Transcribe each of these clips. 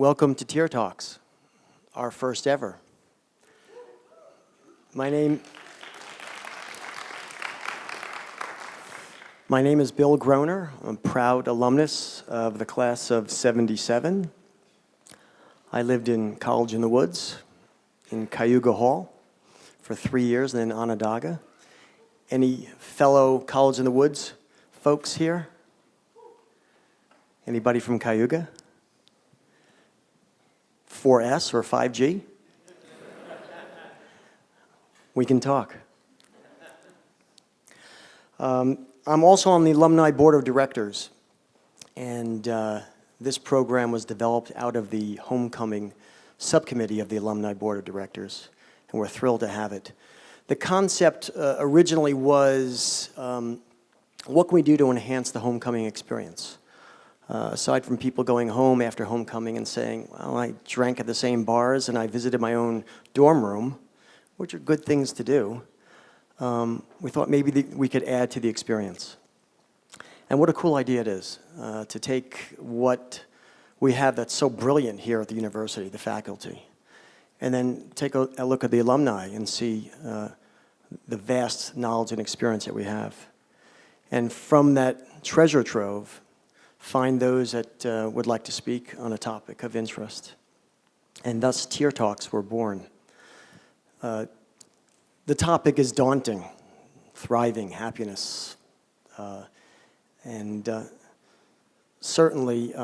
Welcome to Tier Talks, our first ever. My name is Bill Groner. I'm a proud alumnus of the class of '77. I lived in College in the Woods, in Cayuga Hall, for 3 years, and then Onondaga. Any fellow College in the Woods folks here? Anybody from Cayuga? 4S or 5G? We can talk. I'm also on the Alumni Board of Directors, and this program was developed out of the Homecoming Subcommittee of the Alumni Board of Directors, and we're thrilled to have it. The concept originally was, what can we do to enhance the homecoming experience? Aside from people going home after homecoming and saying, well, I drank at the same bars and I visited my own dorm room, which are good things to do, we thought maybe we could add to the experience. And what a cool idea it is to take what we have that's so brilliant here at the university, the faculty, and then take a look at the alumni and see the vast knowledge and experience that we have. And from that treasure trove, find those that would like to speak on a topic of interest. And thus, Tier Talks were born. The topic is daunting: thriving, happiness. Certainly,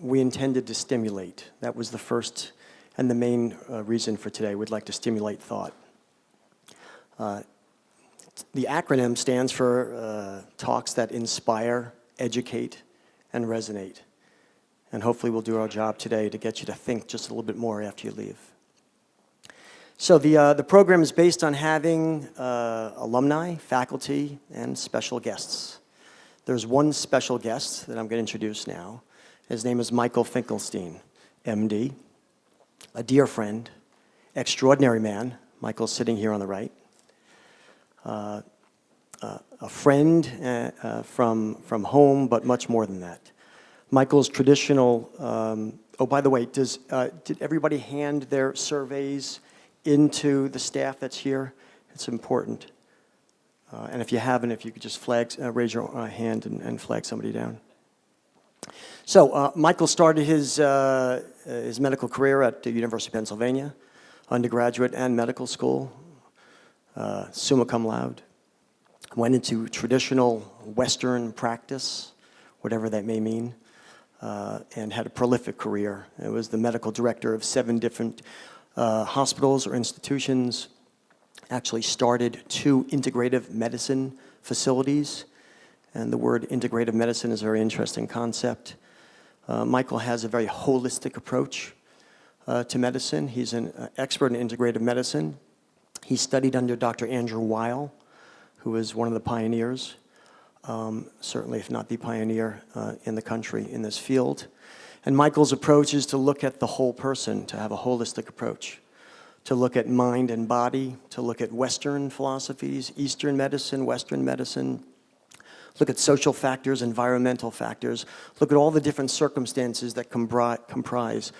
we intended to stimulate. That was the first and the main reason for today. We'd like to stimulate thought. The acronym stands for talks that inspire, educate, and resonate. And hopefully we'll do our job today to get you to think just a little bit more after you leave. So the program is based on having alumni, faculty, and special guests. There's one special guest that I'm going to introduce now. His name is Michael Finkelstein, MD, a dear friend, extraordinary man. Michael's sitting here on the right. A friend from home, but much more than that. Michael's traditional, oh, by the way, did everybody hand their surveys into the staff that's here? It's important. And if you haven't, if you could just raise your hand and flag somebody down. So Michael started his medical career at the University of Pennsylvania, undergraduate and medical school, summa cum laude. Went into traditional Western practice, whatever that may mean, and had a prolific career. It was the medical director of 7 different hospitals or institutions, actually started 2 integrative medicine facilities, and the word integrative medicine is a very interesting concept. Michael has a very holistic approach to medicine. He's an expert in integrative medicine. He studied under Dr. Andrew Weil, who is one of the pioneers, certainly if not the pioneer in the country in this field. And Michael's approach is to look at the whole person, to have a holistic approach, to look at mind and body, to look at Western philosophies, Eastern medicine, Western medicine, look at social factors, environmental factors, look at all the different circumstances that comprise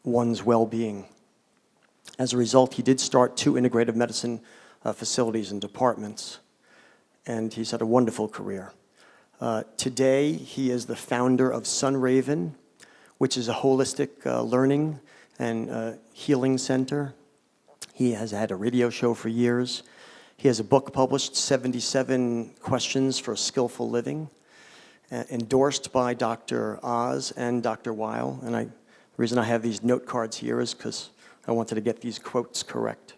one's well-being. As a result, he did start 2 integrative medicine facilities and departments, and he's had a wonderful career. Today, he is the founder of SunRaven, which is a holistic learning and healing center. He has had a radio show for years. He has a book published, 77 Questions for Skillful Living, endorsed by Dr. Oz and Dr. Weil. And the reason I have these note cards here is because I wanted to get these quotes correct.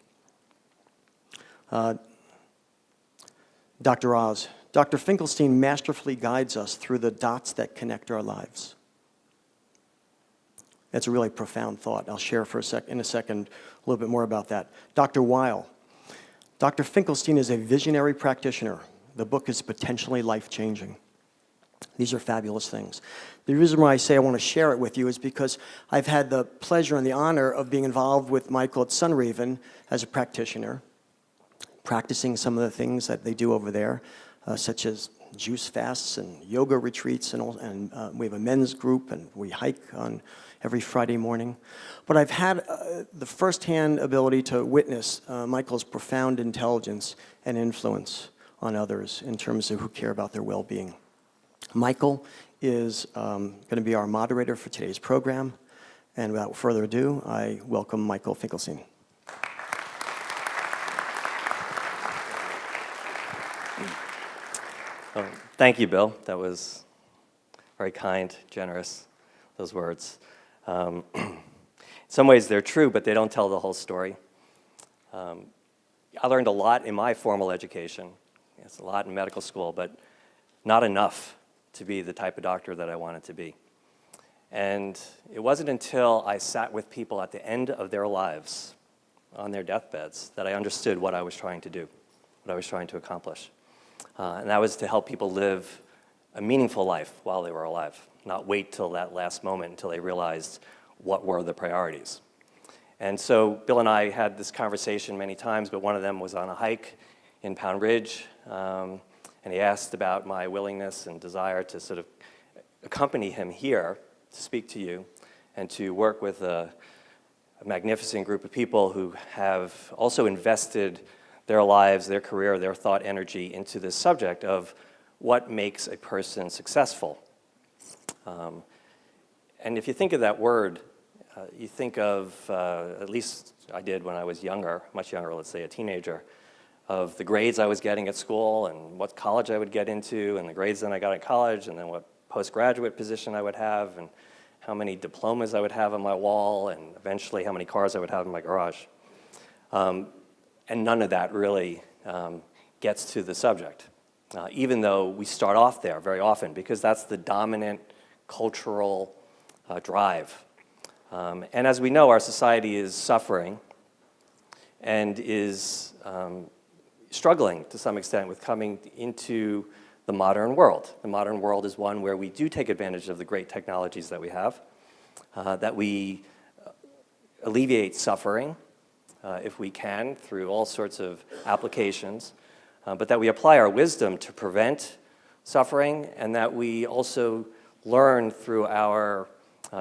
Dr. Oz, Dr. Finkelstein masterfully guides us through the dots that connect our lives. That's a really profound thought. I'll share in a second a little bit more about that. Dr. Weil, Dr. Finkelstein is a visionary practitioner. The book is potentially life-changing. These are fabulous things. The reason why I say I want to share it with you is because I've had the pleasure and the honor of being involved with Michael at SunRaven as a practitioner, practicing some of the things that they do over there, such as juice fasts and yoga retreats, and we have a men's group, and we hike every Friday morning. But I've had the firsthand ability to witness Michael's profound intelligence and influence on others in terms of who care about their well-being. Michael is going to be our moderator for today's program. And without further ado, I welcome Michael Finkelstein. Thank you, Bill. That was very kind, generous, those words. In some ways they're true, but they don't tell the whole story. I learned a lot in my formal education. It's a lot in medical school, but not enough to be the type of doctor that I wanted to be. And it wasn't until I sat with people at the end of their lives, on their deathbeds, that I understood what I was trying to do, what I was trying to accomplish. And that was to help people live a meaningful life while they were alive, not wait till that last moment until they realized what were the priorities. And so Bill and I had this conversation many times, but one of them was on a hike in Pound Ridge, and he asked about my willingness and desire to sort of accompany him here to speak to you and to work with a magnificent group of people who have also invested their lives, their career, their thought energy into this subject of what makes a person successful. And if you think of that word, you think of, at least I did when I was younger, much younger, let's say a teenager, of the grades I was getting at school and what college I would get into and the grades that I got in college and then what postgraduate position I would have and how many diplomas I would have on my wall and eventually how many cars I would have in my garage. And none of that really gets to the subject, even though we start off there very often because that's the dominant cultural drive. And as we know, our society is suffering and is struggling to some extent with coming into the modern world. The modern world is one where we do take advantage of the great technologies that we have, that we alleviate suffering if we can through all sorts of applications, but that we apply our wisdom to prevent suffering and that we also learn through our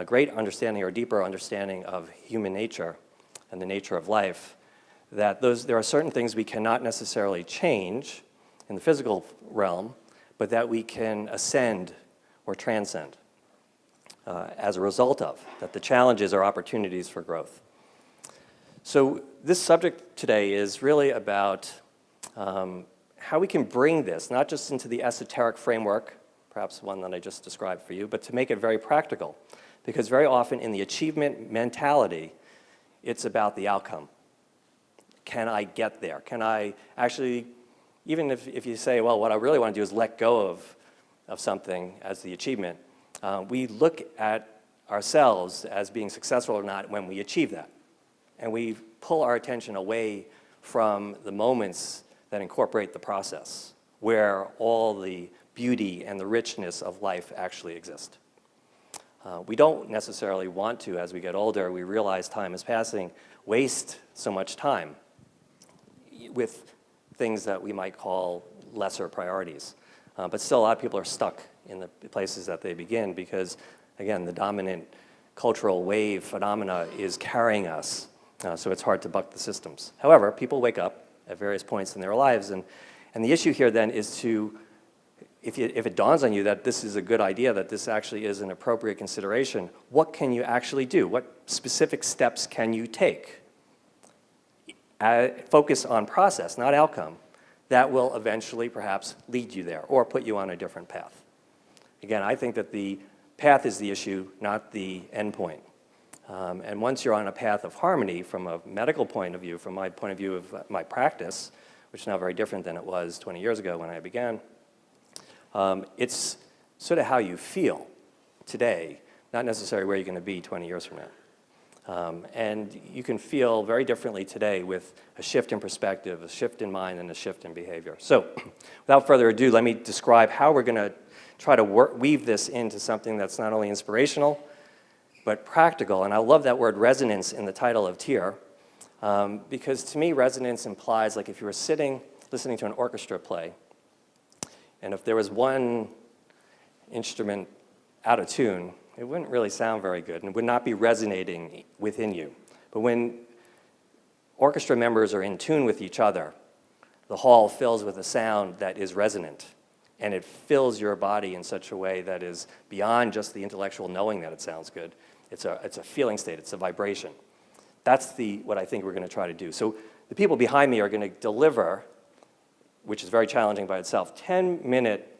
great understanding or deeper understanding of human nature and the nature of life, that there are certain things we cannot necessarily change in the physical realm, but that we can ascend or transcend as a result of, that the challenges are opportunities for growth. So this subject today is really about how we can bring this, not just into the esoteric framework, perhaps one that I just described for you, but to make it very practical. Because very often in the achievement mentality, it's about the outcome. Can I get there? Can I actually, even if you say, well, what I really want to do is let go of something as the achievement, we look at ourselves as being successful or not when we achieve that. And we pull our attention away from the moments that incorporate the process, where all the beauty and the richness of life actually exist. We don't necessarily want to, as we get older, we realize time is passing, waste so much time with things that we might call lesser priorities. But still, a lot of people are stuck in the places that they begin because, again, the dominant cultural wave phenomena is carrying us, so it's hard to buck the systems. However, people wake up at various points in their lives, and the issue here then is to, if it dawns on you that this is a good idea, that this actually is an appropriate consideration, what can you actually do? What specific steps can you take? Focus on process, not outcome, that will eventually perhaps lead you there or put you on a different path. Again, I think that the path is the issue, not the end point. And once you're on a path of harmony from a medical point of view, from my point of view of my practice, which is now very different than it was 20 years ago when I began, it's sort of how you feel today, not necessarily where you're going to be 20 years from now. And you can feel very differently today with a shift in perspective, a shift in mind, and a shift in behavior. So without further ado, let me describe how we're going to try to weave this into something that's not only inspirational, but practical. And I love that word resonance in the title of TIER, because to me, resonance implies like if you were sitting, listening to an orchestra play, and if there was one instrument out of tune, it wouldn't really sound very good and would not be resonating within you. But when orchestra members are in tune with each other, the hall fills with a sound that is resonant, and it fills your body in such a way that is beyond just the intellectual knowing that it sounds good. It's a feeling state, it's a vibration. That's what I think we're going to try to do. So the people behind me are going to deliver, which is very challenging by itself, 10-minute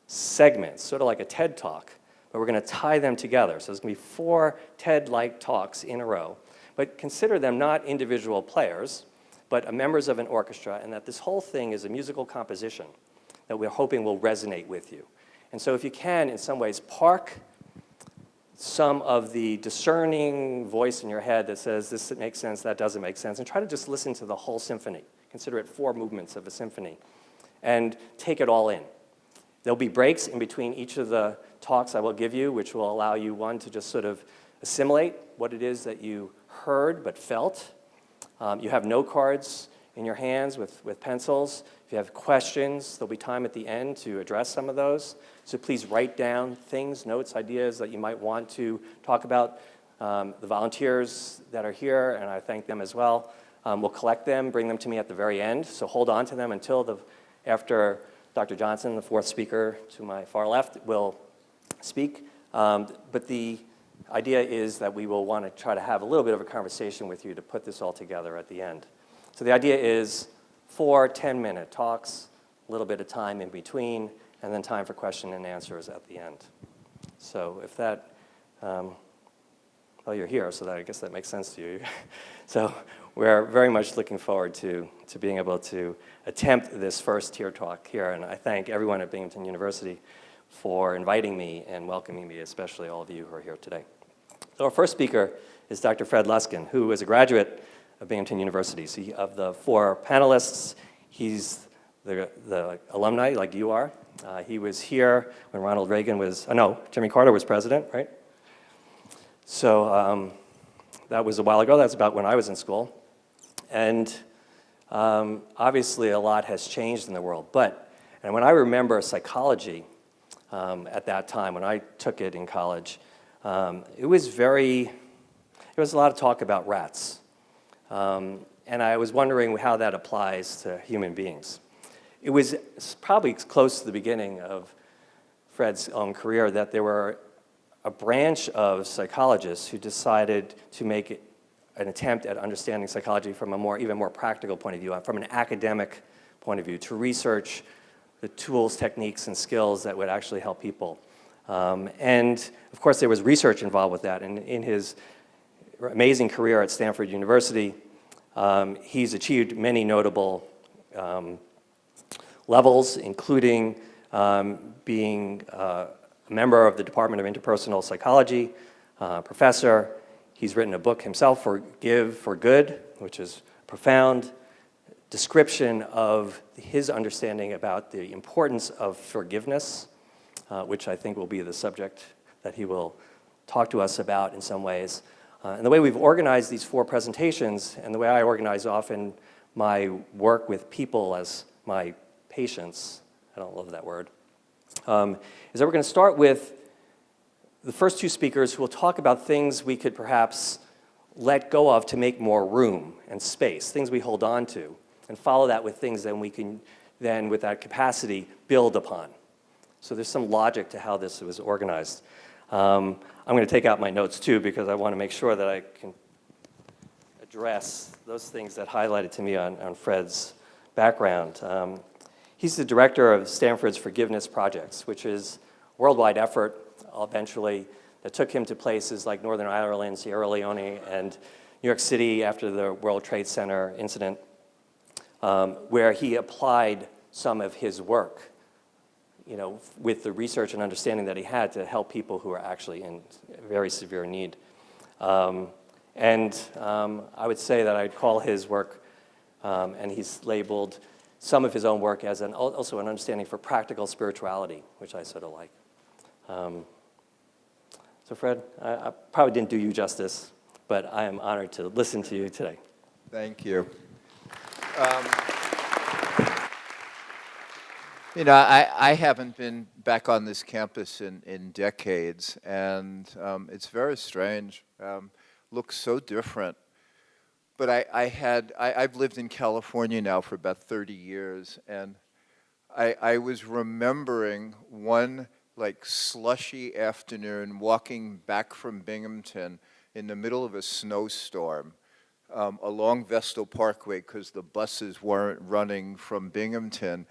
segments, sort of like a TED Talk, but we're going to tie them together. So there's going to be 4 TED-like talks in a row, but consider them not individual players, but members of an orchestra, and that this whole thing is a musical composition that we're hoping will resonate with you. And so if you can, in some ways, park some of the discerning voice in your head that says this makes sense, that doesn't make sense, and try to just listen to the whole symphony. Consider it 4 movements of a symphony, and take it all in. There'll be breaks in between each of the talks I will give you, which will allow you, one, to just sort of assimilate what it is that you heard but felt. You have note cards in your hands with pencils. If you have questions, there'll be time at the end to address some of those. So please write down things, notes, ideas that you might want to talk about. The volunteers that are here, and I thank them as well, will collect them, bring them to me at the very end. So hold on to them until after Dr. Johnson, the 4th speaker to my far left, will speak. But the idea is that we will want to try to have a little bit of a conversation with you to put this all together at the end. So the idea is 4 10-minute talks, a little bit of time in between, and then time for question and answers at the end. So if that, well, you're here, so I guess that makes sense to you. So we're very much looking forward to being able to attempt this first tier talk here, and I thank everyone at Binghamton University for inviting me and welcoming me, especially all of you who are here today. So our first speaker is Dr. Fred Luskin, who is a graduate of Binghamton University. So of the 4 panelists, he's the alumni like you are. He was here when Ronald Reagan was, Jimmy Carter was president, right? So that was a while ago. That's about when I was in school. And obviously a lot has changed in the world. And when I remember psychology at that time, when I took it in college, it was a lot of talk about rats. And I was wondering how that applies to human beings. It was probably close to the beginning of Fred's own career that there were a branch of psychologists who decided to make an attempt at understanding psychology from even more practical point of view, from an academic point of view, to research the tools, techniques, and skills that would actually help people. And of course, there was research involved with that. And in his amazing career at Stanford University, he's achieved many notable levels, including being a member of the Department of Interpersonal Psychology, professor. He's written a book himself, Forgive for Good, which is a profound description of his understanding about the importance of forgiveness, which I think will be the subject that he will talk to us about in some ways. And the way we've organized these 4 presentations, and the way I organize often my work with people as my patients, I don't love that word, is that we're going to start with the first 2 speakers who will talk about things we could perhaps let go of to make more room and space, things we hold on to, and follow that with things that we can then, with that capacity, build upon. So there's some logic to how this was organized. I'm going to take out my notes too, because I want to make sure that I can address those things that highlighted to me on Fred's background. He's the director of Stanford's Forgiveness Projects, which is a worldwide effort eventually that took him to places like Northern Ireland, Sierra Leone, and New York City after the World Trade Center incident, where he applied some of his work, with the research and understanding that he had to help people who are actually in very severe need. I would say that I'd call his work, and he's labeled some of his own work as also an understanding for practical spirituality, which I sort of like. So Fred, I probably didn't do you justice, but I am honored to listen to you today. Thank you. You know, I haven't been back on this campus in decades, and it's very strange. Looks so different. But I've lived in California now for about 30 years, and I was remembering one like slushy afternoon walking back from Binghamton in the middle of a snowstorm along Vestal Parkway because the buses weren't running from Binghamton,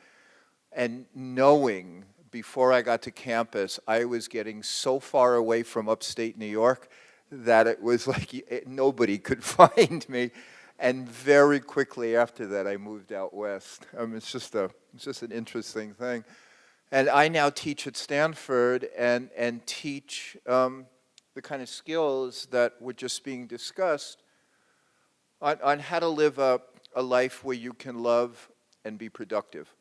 and knowing before I got to campus I was getting so far away from upstate New York that it was like nobody could find me. And very quickly after that, I moved out west. It's just an interesting thing. And I now teach at Stanford and teach the kind of skills that were just being discussed on how to live a life where you can love and be productive.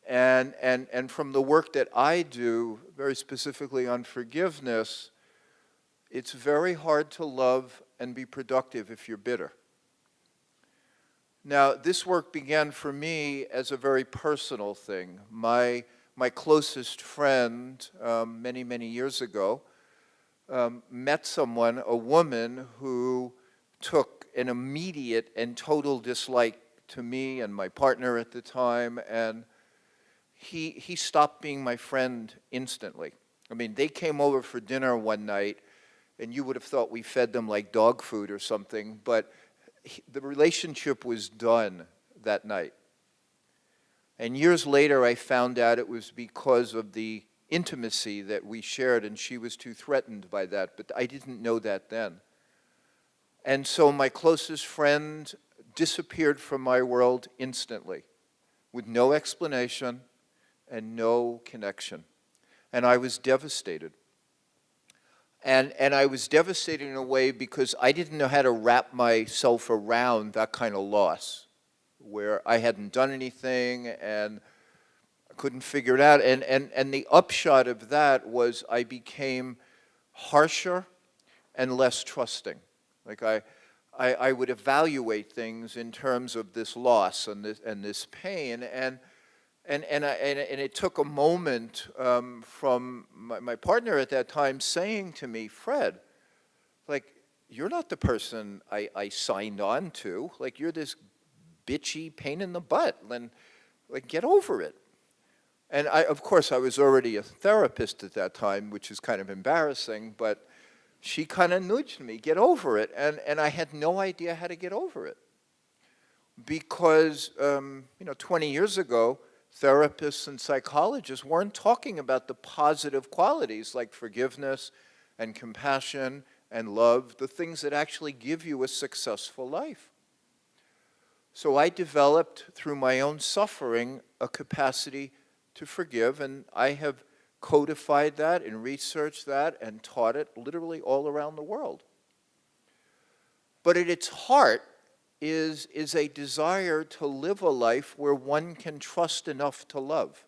And from the work that I do, very specifically on forgiveness, it's very hard to love and be productive if you're bitter. Now, this work began for me as a very personal thing. My closest friend, many, many years ago, met someone, a woman, who took an immediate and total dislike to me and my partner at the time, and he stopped being my friend instantly. I mean, they came over for dinner one night, and you would have thought we fed them like dog food or something, but the relationship was done that night. And years later, I found out it was because of the intimacy that we shared, and she was too threatened by that, but I didn't know that then. And so my closest friend disappeared from my world instantly, with no explanation and no connection. And I was devastated. And I was devastated in a way because I didn't know how to wrap myself around that kind of loss, where I hadn't done anything and I couldn't figure it out. And the upshot of that was I became harsher and less trusting. Like I would evaluate things in terms of this loss and this pain, and it took a moment from my partner at that time saying to me, Fred, like, you're not the person I signed on to. Like, you're this bitchy pain in the butt. And, like, get over it. And of course, I was already a therapist at that time, which is kind of embarrassing, but she kind of nudged me, get over it. And I had no idea how to get over it. Because, 20 years ago, therapists and psychologists weren't talking about the positive qualities like forgiveness and compassion and love, the things that actually give you a successful life. So I developed, through my own suffering, a capacity to forgive, and I have codified that and researched that and taught it literally all around the world. But at its heart is a desire to live a life where one can trust enough to love.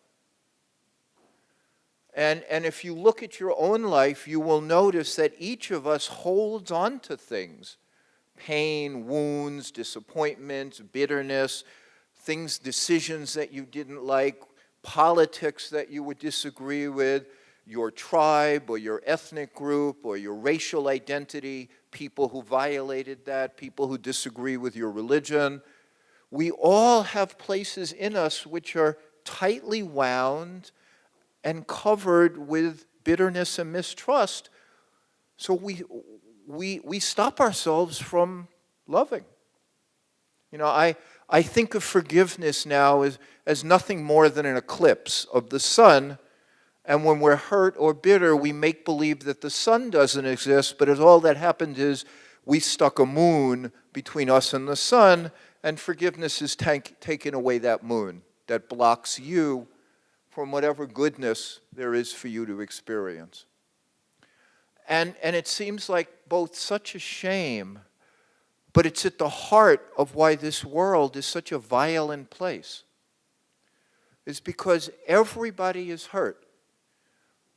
And if you look at your own life, you will notice that each of us holds on to things. Pain, wounds, disappointments, bitterness, decisions that you didn't like, politics that you would disagree with, your tribe or your ethnic group or your racial identity, people who violated that, people who disagree with your religion. We all have places in us which are tightly wound and covered with bitterness and mistrust. So we stop ourselves from loving. I think of forgiveness now as nothing more than an eclipse of the sun. And when we're hurt or bitter, we make believe that the sun doesn't exist, but all that happened is we stuck a moon between us and the sun, and forgiveness is taken away that moon that blocks you from whatever goodness there is for you to experience. And it seems like both such a shame, but it's at the heart of why this world is such a violent place. It's because everybody is hurt.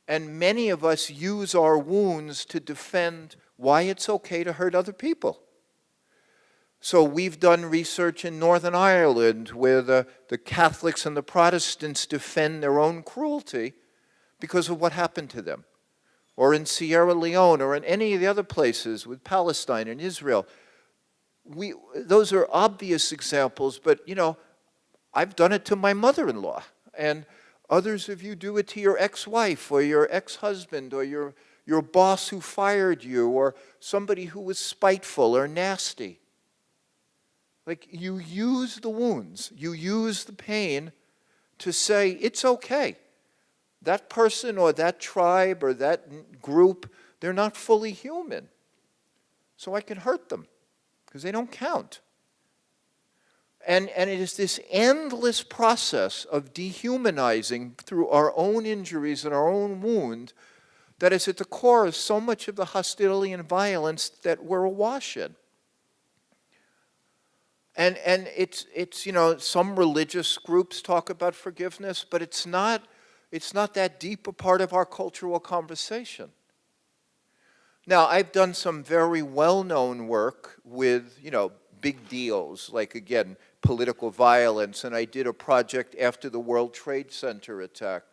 And many of us use our wounds to defend why it's okay to hurt other people. So we've done research in Northern Ireland where the Catholics and the Protestants defend their own cruelty because of what happened to them. Or in Sierra Leone, or in any of the other places with Palestine and Israel. Those are obvious examples, but I've done it to my mother-in-law, and others of you do it to your ex-wife or your ex-husband or your boss who fired you or somebody who was spiteful or nasty. Like, you use the wounds, you use the pain to say, it's okay. That person or that tribe or that group, they're not fully human. So I can hurt them because they don't count. And it is this endless process of dehumanizing through our own injuries and our own wound that is at the core of so much of the hostility and violence that we're awash in. And it's some religious groups talk about forgiveness, but it's not that deep a part of our cultural conversation. Now, I've done some very well-known work with, big deals, like, again, political violence, and I did a project after the World Trade Center attack.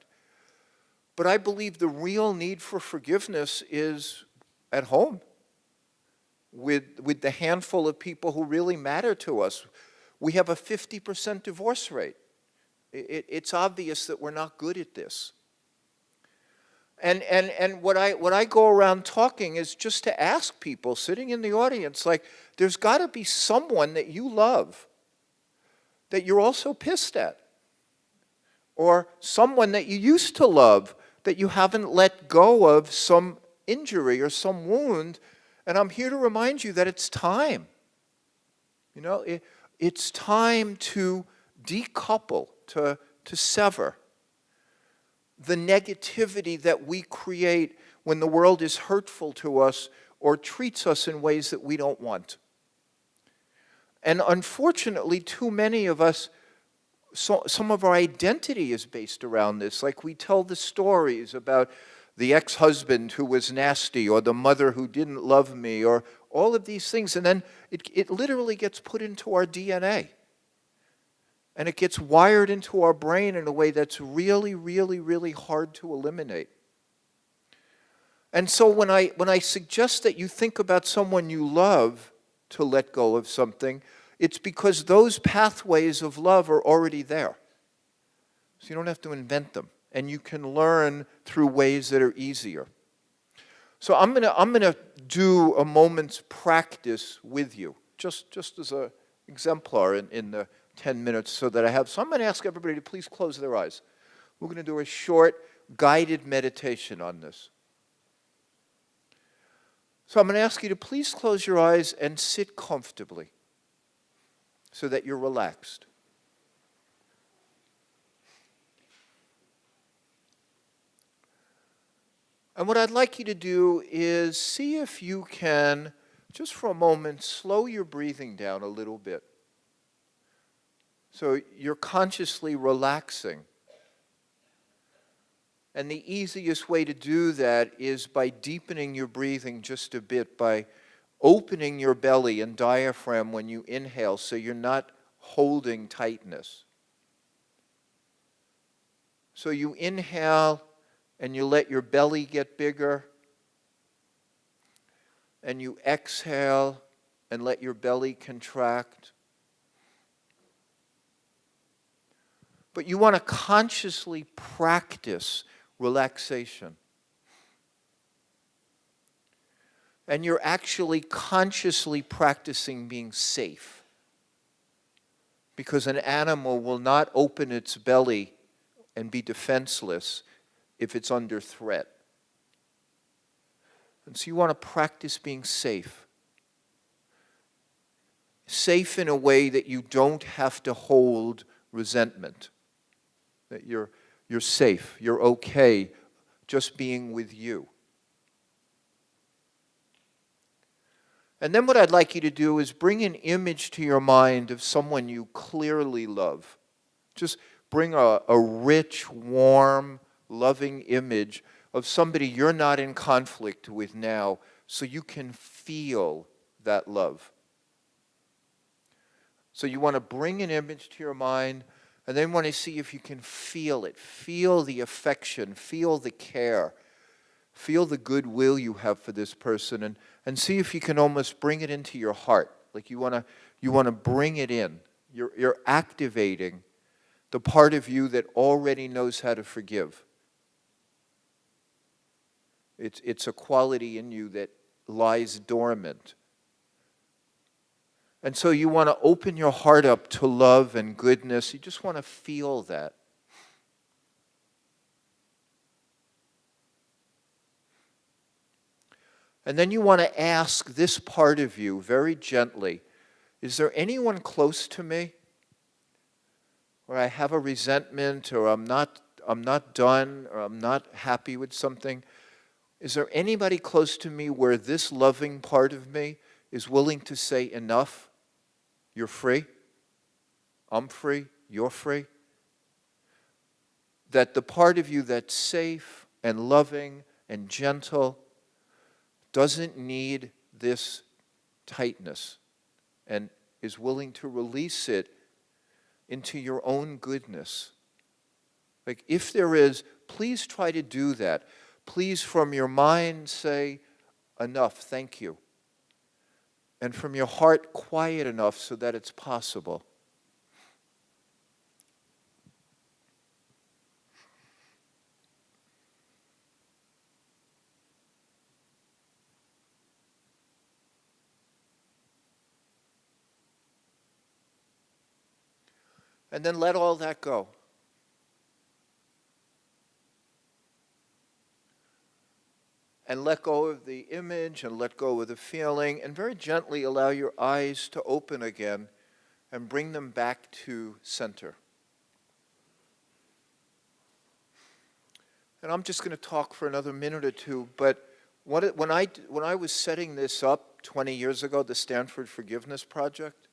But I believe the real need for forgiveness is at home, with the handful of people who really matter to us. We have a 50% divorce rate. It's obvious that we're not good at this. And what I go around talking is just to ask people sitting in the audience, like, there's got to be someone that you love that you're also pissed at, or someone that you used to love that you haven't let go of some injury or some wound. And I'm here to remind you that it's time. It's time to decouple, to sever the negativity that we create when the world is hurtful to us or treats us in ways that we don't want. And unfortunately, too many of us, some of our identity is based around this. Like, we tell the stories about the ex-husband who was nasty, or the mother who didn't love me, or all of these things, and then it literally gets put into our DNA. And it gets wired into our brain in a way that's really, really, really hard to eliminate. And so when I suggest that you think about someone you love to let go of something, it's because those pathways of love are already there. So you don't have to invent them. And you can learn through ways that are easier. So I'm gonna do a moment's practice with you, just as an exemplar in the 10 minutes so that I have. So I'm going to ask everybody to please close their eyes. We're going to do a short guided meditation on this. So I'm going to ask you to please close your eyes and sit comfortably so that you're relaxed. And what I'd like you to do is see if you can, just for a moment, slow your breathing down a little bit. So you're consciously relaxing. And the easiest way to do that is by deepening your breathing just a bit, by opening your belly and diaphragm when you inhale so you're not holding tightness. So you inhale and you let your belly get bigger. And you exhale and let your belly contract. But you want to consciously practice relaxation. And you're actually consciously practicing being safe. Because an animal will not open its belly and be defenseless if it's under threat. And so you want to practice being safe. Safe in a way that you don't have to hold resentment. That you're safe, you're okay just being with you. And then what I'd like you to do is bring an image to your mind of someone you clearly love. Just bring a rich, warm, loving image of somebody you're not in conflict with now so you can feel that love. So you want to bring an image to your mind, and then want to see if you can feel it. Feel the affection, feel the care, feel the goodwill you have for this person, and see if you can almost bring it into your heart. Like you want to bring it in. You're activating the part of you that already knows how to forgive. It's a quality in you that lies dormant. And so you want to open your heart up to love and goodness. You just want to feel that. And then you want to ask this part of you very gently, is there anyone close to me where I have a resentment, or I'm not done, or I'm not happy with something? Is there anybody close to me where this loving part of me is willing to say, enough, you're free, I'm free, you're free? That the part of you that's safe and loving and gentle doesn't need this tightness and is willing to release it into your own goodness. Like, if there is, please try to do that. Please, from your mind, say, enough, thank you. And from your heart, quiet enough so that it's possible. And then let all that go. And let go of the image and let go of the feeling, and very gently allow your eyes to open again and bring them back to center. And I'm just going to talk for another minute or two, but when I was setting this up 20 years ago, the Stanford Forgiveness Project,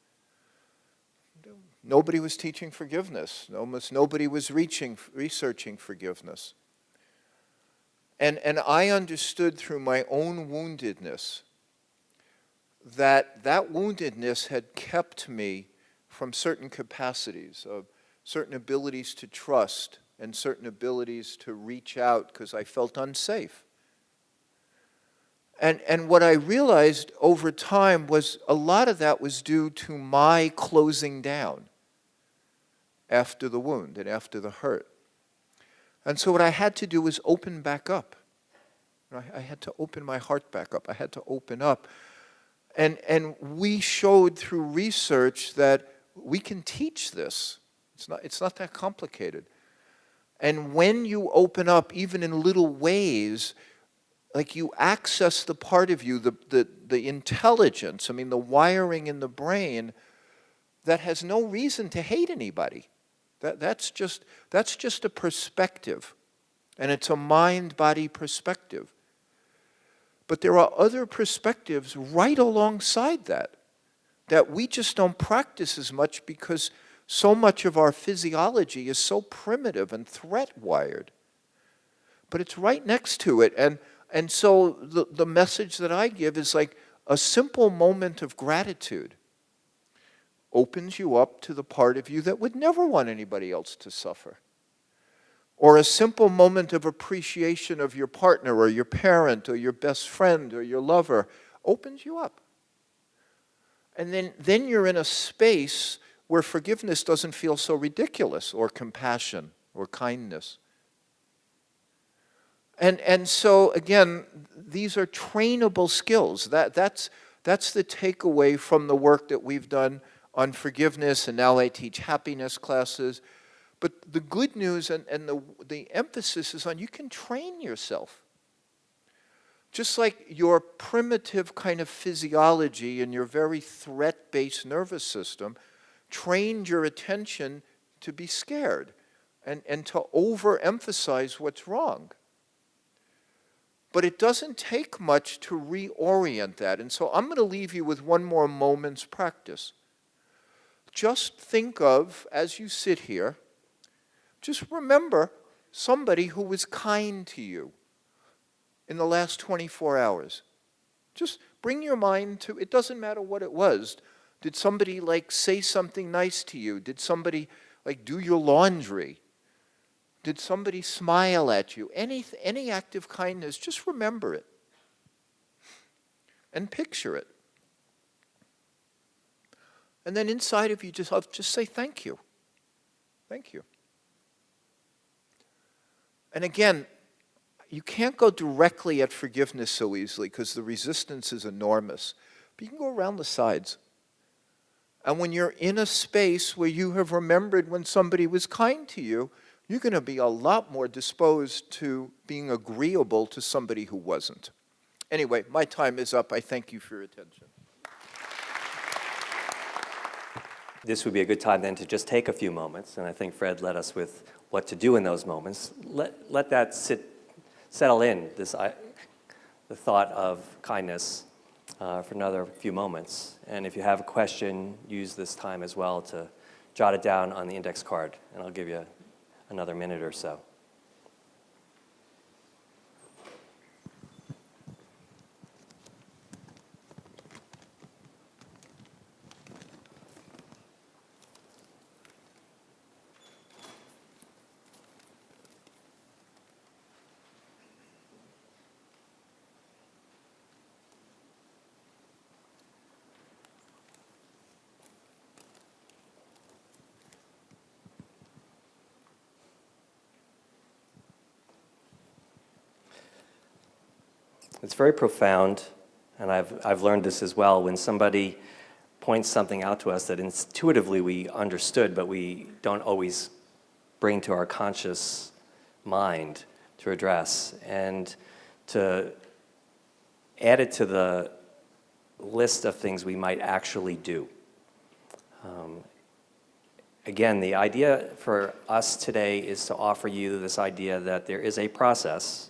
nobody was teaching forgiveness. Almost nobody was researching forgiveness. And I understood through my own woundedness that woundedness had kept me from certain capacities, of certain abilities to trust and certain abilities to reach out because I felt unsafe. And what I realized over time was a lot of that was due to my closing down after the wound and after the hurt. And so what I had to do was open back up. I had to open my heart back up. I had to open up. And we showed through research that we can teach this. It's not that complicated. And when you open up, even in little ways, like you access the part of you, the intelligence, the wiring in the brain that has no reason to hate anybody. That's just a perspective, and it's a mind-body perspective. But there are other perspectives right alongside that we just don't practice as much because so much of our physiology is so primitive and threat-wired. But it's right next to it, and so the message that I give is like a simple moment of gratitude opens you up to the part of you that would never want anybody else to suffer. Or a simple moment of appreciation of your partner or your parent or your best friend or your lover opens you up. And then you're in a space where forgiveness doesn't feel so ridiculous, or compassion or kindness. And so, again, these are trainable skills. That's the takeaway from the work that we've done on forgiveness, and now I teach happiness classes. But the good news and the emphasis is on you can train yourself. Just like your primitive kind of physiology and your very threat-based nervous system trained your attention to be scared and to overemphasize what's wrong. But it doesn't take much to reorient that. And so I'm going to leave you with one more moment's practice. Just think of, as you sit here, just remember somebody who was kind to you in the last 24 hours. Just bring your mind to, it doesn't matter what it was. Did somebody like say something nice to you? Did somebody like do your laundry? Did somebody smile at you? Any act of kindness, just remember it and picture it. And then inside of you, just say thank you. Thank you. And again, you can't go directly at forgiveness so easily because the resistance is enormous. But you can go around the sides. And when you're in a space where you have remembered when somebody was kind to you, you're going to be a lot more disposed to being agreeable to somebody who wasn't. Anyway, my time is up. I thank you for your attention. This would be a good time then to just take a few moments, and I think Fred led us with what to do in those moments. Let that settle in, the thought of kindness for another few moments. And if you have a question, use this time as well to jot it down on the index card, and I'll give you another minute or so. It's very profound, and I've learned this as well. When somebody points something out to us that intuitively we understood, but we don't always bring to our conscious mind to address, and to add it to the list of things we might actually do. Again, the idea for us today is to offer you this idea that there is a process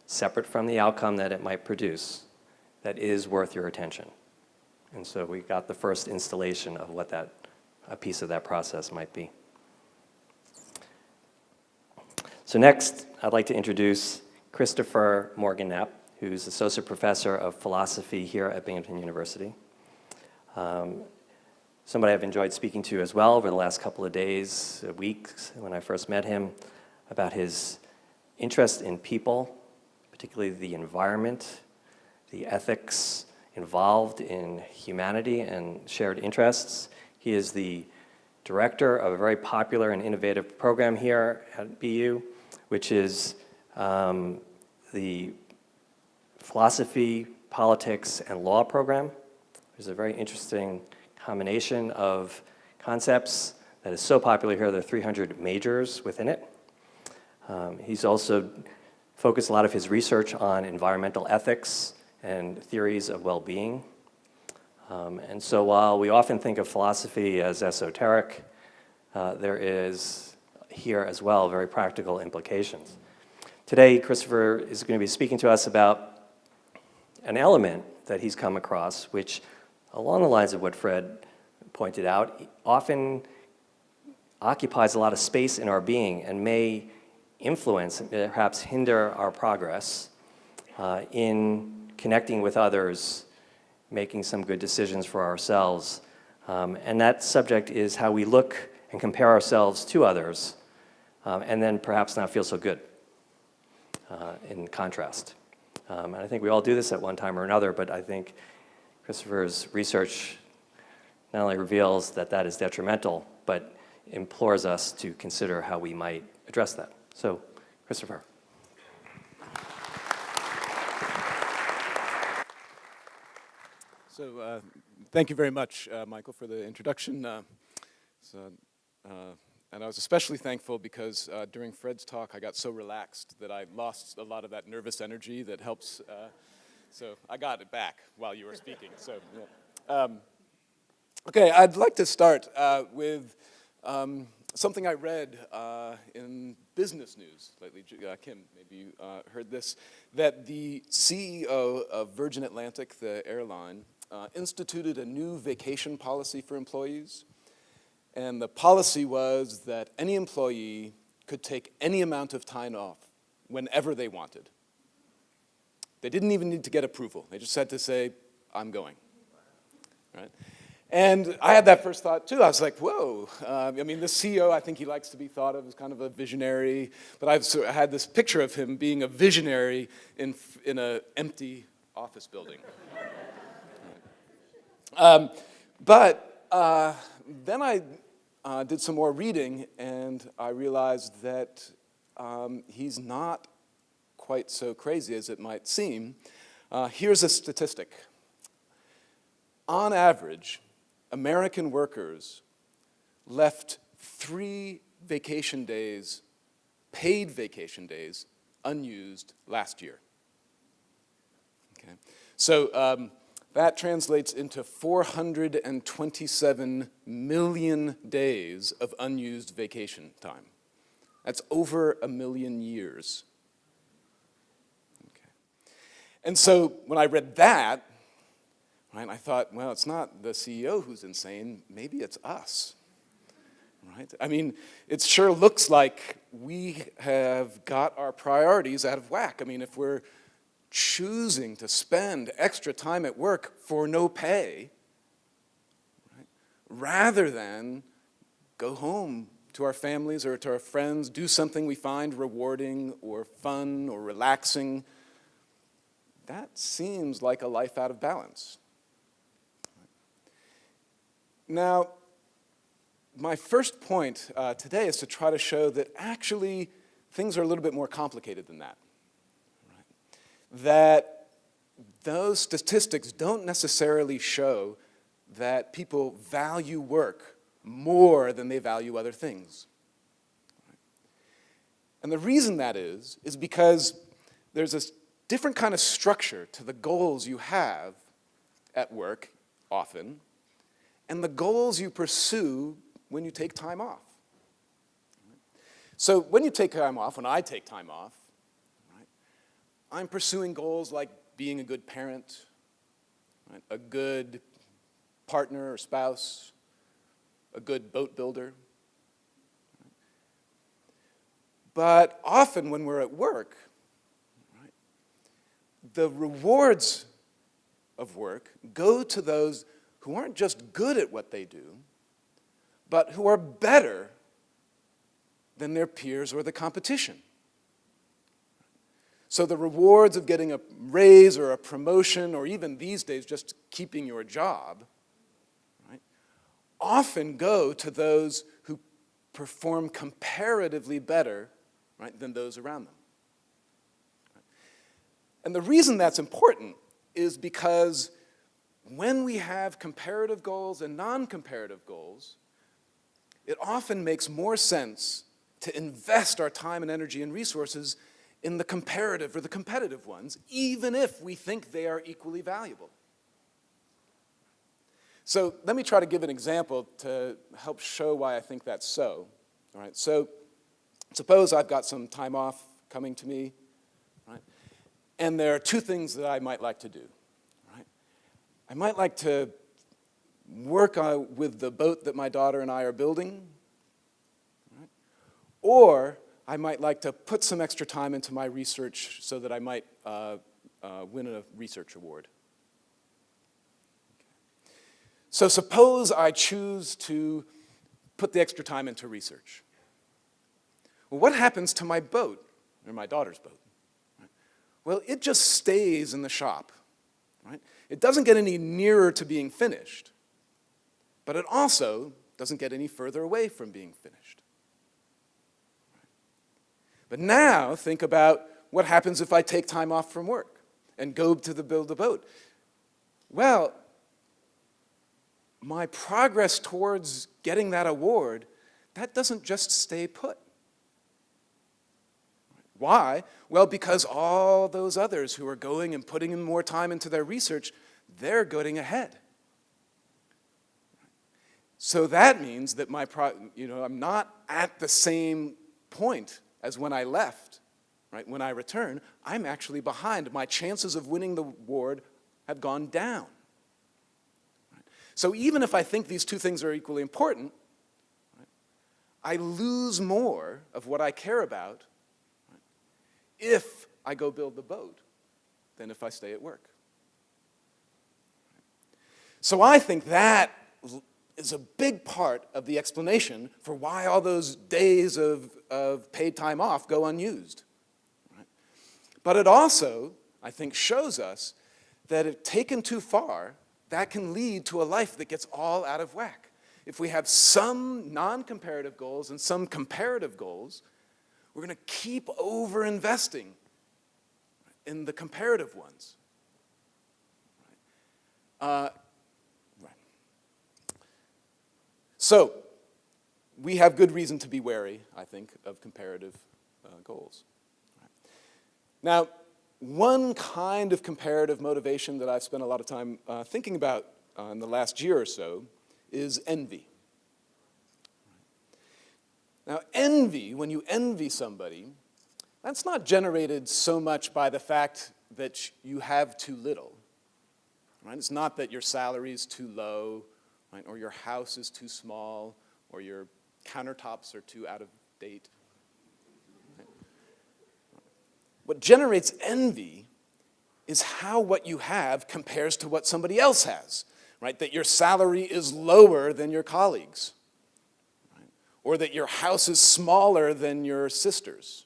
separate from the outcome that it might produce, that is worth your attention. And so we got the first installation of what a piece of that process might be. So next, I'd like to introduce Christopher Morgan-Knapp, who's Associate Professor of Philosophy here at Binghamton University. Somebody I've enjoyed speaking to as well over the last couple of days, weeks, when I first met him, about his interest in people, particularly the environment, the ethics involved in humanity and shared interests. He is the director of a very popular and innovative program here at BU, which is the Philosophy, Politics, and Law program. There's a very interesting combination of concepts that is so popular here. There are 300 majors within it. He's also focused a lot of his research on environmental ethics and theories of well-being. And so while we often think of philosophy as esoteric, there is here as well very practical implications. Today, Christopher is going to be speaking to us about an element that he's come across, which, along the lines of what Fred pointed out, often occupies a lot of space in our being and may influence and perhaps hinder our progress in connecting with others, making some good decisions for ourselves. And that subject is how we look and compare ourselves to others, and then perhaps not feel so good in contrast. And I think we all do this at one time or another, but I think Christopher's research not only reveals that that is detrimental, but implores us to consider how we might address that. So, Christopher. So, thank you very much, Michael, for the introduction. And I was especially thankful because during Fred's talk, I got so relaxed that I lost a lot of that nervous energy that helps. So I got it back while you were speaking. So, yeah. Okay, I'd like to start with something I read in business news lately. Kim, maybe you heard this, that the CEO of Virgin Atlantic, the airline, instituted a new vacation policy for employees. And the policy was that any employee could take any amount of time off whenever they wanted. They didn't even need to get approval. They just had to say, I'm going. Right? And I had that first thought too. I was like, whoa. I mean, the CEO, I think he likes to be thought of as kind of a visionary, but I had this picture of him being a visionary in an empty office building. But then I did some more reading, and I realized that he's not quite so crazy as it might seem. Here's a statistic. On average, American workers left 3 vacation days, paid vacation days, unused last year. Okay. So that translates into 427 million days of unused vacation time. That's over 1 million years. Okay. And so when I read that, right, I thought, well, it's not the CEO who's insane, maybe it's us. Right? I mean, it sure looks like we have got our priorities out of whack. I mean, if we're choosing to spend extra time at work for no pay, right, rather than go home to our families or to our friends, do something we find rewarding or fun or relaxing, that seems like a life out of balance. Now, my first point today is to try to show that actually things are a little bit more complicated than that. Right? That those statistics don't necessarily show that people value work more than they value other things. Right? And the reason that is because there's a different kind of structure to the goals you have at work, often, and the goals you pursue when you take time off. So when you take time off, when I take time off, right, I'm pursuing goals like being a good parent, right, a good partner or spouse, a good boat builder. Right? But often when we're at work, right, the rewards of work go to those who aren't just good at what they do, but who are better than their peers or the competition. So the rewards of getting a raise or a promotion, or even these days just keeping your job, right, often go to those who perform comparatively better, right, than those around them. And the reason that's important is because when we have comparative goals and non-comparative goals, it often makes more sense to invest our time and energy and resources in the comparative or the competitive ones, even if we think they are equally valuable. So let me try to give an example to help show why I think that's so. All right, so suppose I've got some time off coming to me, right, and there are 2 things that I might like to do. I might like to work with the boat that my daughter and I are building, right? Or I might like to put some extra time into my research so that I might win a research award. Okay. So suppose I choose to put the extra time into research. Well, what happens to my boat, or my daughter's boat? Right? Well, it just stays in the shop. Right? It doesn't get any nearer to being finished, but it also doesn't get any further away from being finished. Right? But now think about what happens if I take time off from work and go to build a boat. Well, my progress towards getting that award, that doesn't just stay put. Why? Well, because all those others who are going and putting in more time into their research, they're getting ahead. So that means that I'm not at the same point as when I left. Right? When I return, I'm actually behind. My chances of winning the award have gone down. Right? So even if I think these 2 things are equally important, right, I lose more of what I care about if I go build the boat than if I stay at work. So I think that is a big part of the explanation for why all those days of paid time off go unused. Right? But it also, I think, shows us that if taken too far, that can lead to a life that gets all out of whack. If we have some non-comparative goals and some comparative goals, we're going to keep over-investing in the comparative ones. Right. So, we have good reason to be wary, I think, of comparative goals. Right. Now, one kind of comparative motivation that I've spent a lot of time thinking about in the last year or so is envy. Now, envy, when you envy somebody, that's not generated so much by the fact that you have too little. Right? It's not that your salary is too low, right? Or your house is too small, or your countertops are too out of date. Right? What generates envy is how what you have compares to what somebody else has. Right? That your salary is lower than your colleagues. Right? Or that your house is smaller than your sister's.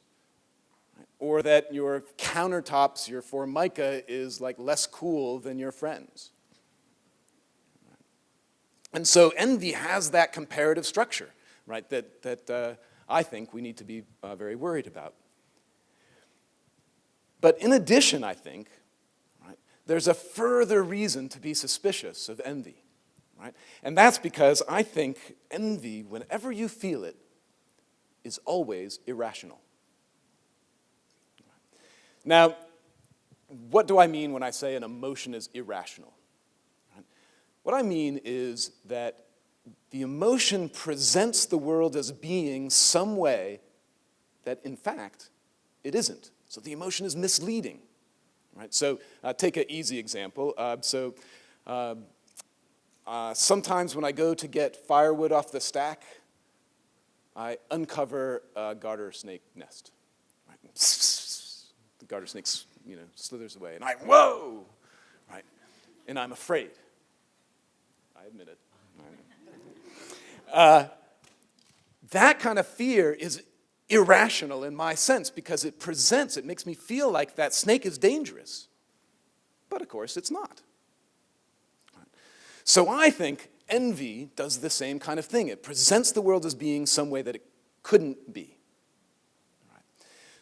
Right? Or that your countertops, your Formica, is like less cool than your friends. Right? And so envy has that comparative structure, right? That I think we need to be very worried about. But in addition, I think, there's a further reason to be suspicious of envy, right? And that's because I think envy, whenever you feel it, is always irrational. Now, what do I mean when I say an emotion is irrational? What I mean is that the emotion presents the world as being some way that, in fact, it isn't. So the emotion is misleading. Right, so take an easy example. Sometimes when I go to get firewood off the stack, I uncover a garter snake nest. Right? The garter snake, slithers away, and whoa! Right? And I'm afraid. I admit it. That kind of fear is irrational in my sense because it makes me feel like that snake is dangerous. But of course, it's not. So I think envy does the same kind of thing. It presents the world as being some way that it couldn't be.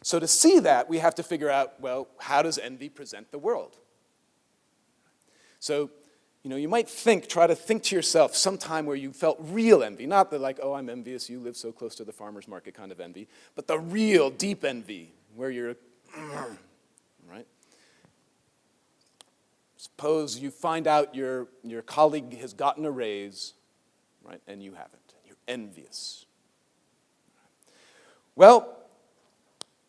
So to see that, we have to figure out, well, how does envy present the world? So, you might try to think to yourself sometime where you felt real envy. Not the like, oh, I'm envious, you live so close to the farmer's market kind of envy, but the real deep envy where you're, right? Suppose you find out your colleague has gotten a raise, right, and you haven't. You're envious. Well,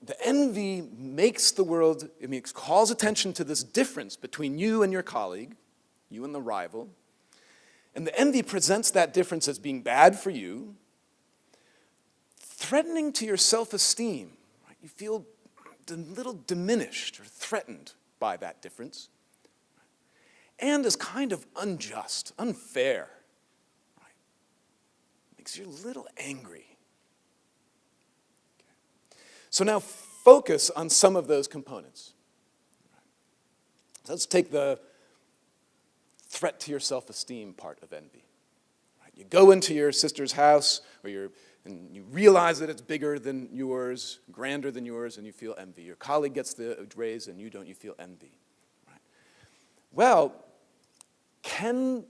the envy makes the world, it calls attention to this difference between you and your colleague, you and the rival, and the envy presents that difference as being bad for you, threatening to your self-esteem. Right? You feel a little diminished or threatened by that difference, and is kind of unjust, unfair. Right? Makes you a little angry. Okay. So now focus on some of those components. So let's take the threat to your self-esteem part of envy. Right? You go into your sister's house, and you realize that it's bigger than yours, grander than yours, and you feel envy. Your colleague gets the raise, and you don't, you feel envy. Right? Well, can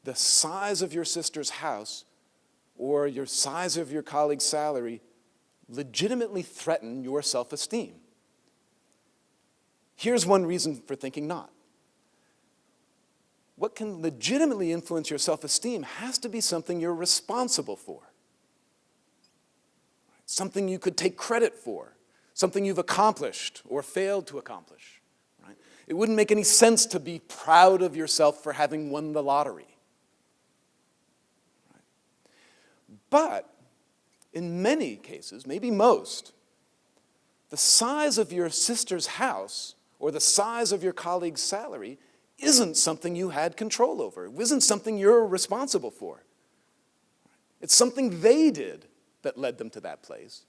the size of your sister's house or your size of your colleague's salary legitimately threaten your self-esteem? Here's one reason for thinking not. What can legitimately influence your self-esteem has to be something you're responsible for. Something you could take credit for. Something you've accomplished or failed to accomplish. Right? It wouldn't make any sense to be proud of yourself for having won the lottery. Right? But in many cases, maybe most, the size of your sister's house or the size of your colleague's salary isn't something you had control over. It isn't something you're responsible for. It's something they did that led them to that place.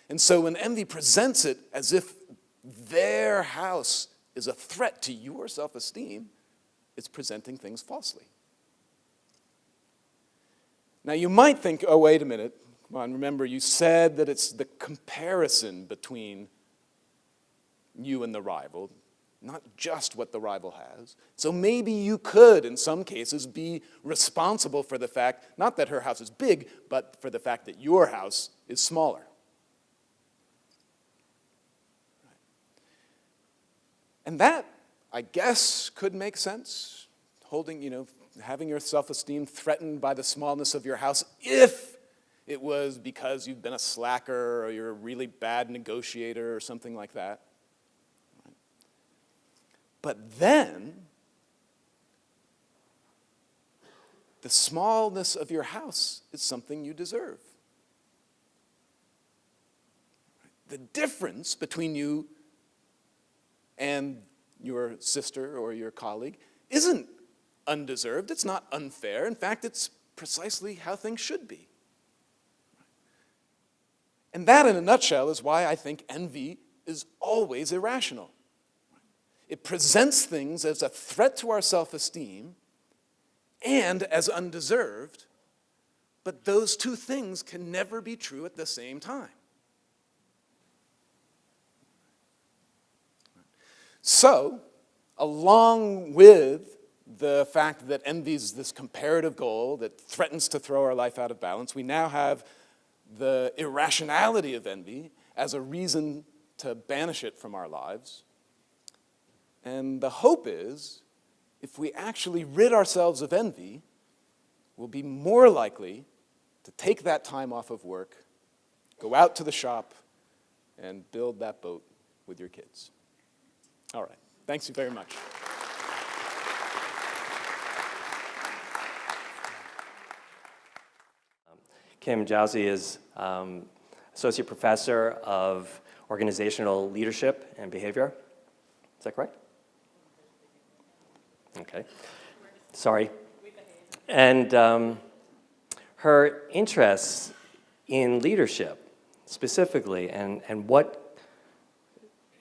And so when envy presents it as if their house is a threat to your self-esteem, it's presenting things falsely. Now you might think, oh, wait a minute, come on, remember you said that it's the comparison between you and the rival, not just what the rival has. So maybe you could, in some cases, be responsible for the fact, not that her house is big, but for the fact that your house is smaller. And that, I guess, could make sense, having your self-esteem threatened by the smallness of your house if it was because you've been a slacker or you're a really bad negotiator or something like that. But then, the smallness of your house is something you deserve. The difference between you and your sister or your colleague isn't undeserved, it's not unfair. In fact, it's precisely how things should be. And that, in a nutshell, is why I think envy is always irrational. It presents things as a threat to our self-esteem and as undeserved, but those two things can never be true at the same time. So, along with the fact that envy is this comparative goal that threatens to throw our life out of balance, we now have the irrationality of envy as a reason to banish it from our lives. And the hope is, if we actually rid ourselves of envy, we'll be more likely to take that time off of work, go out to the shop, and build that boat with your kids. All right, thanks you very much. Kim Jaussi is Associate Professor of Organizational Leadership and Behavior. Is that correct? Okay. Sorry. And her interests in leadership specifically and what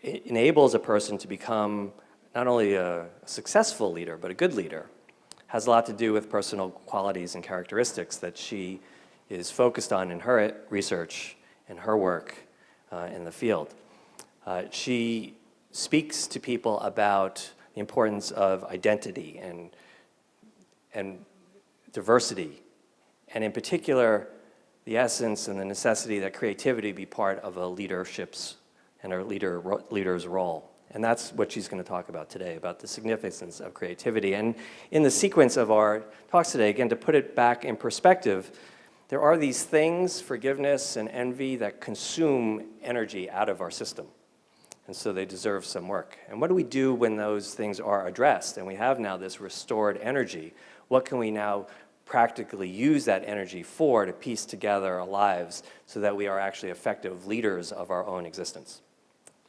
enables a person to become not only a successful leader, but a good leader, has a lot to do with personal qualities and characteristics that she is focused on in her research and her work in the field. She speaks to people about the importance of identity and diversity, and in particular, the essence and the necessity that creativity be part of a leadership's and a leader's role. And that's what she's going to talk about today, about the significance of creativity. And in the sequence of our talks today, again, to put it back in perspective, there are these things, forgiveness and envy, that consume energy out of our system. And so they deserve some work. And what do we do when those things are addressed and we have now this restored energy? What can we now practically use that energy for to piece together our lives so that we are actually effective leaders of our own existence?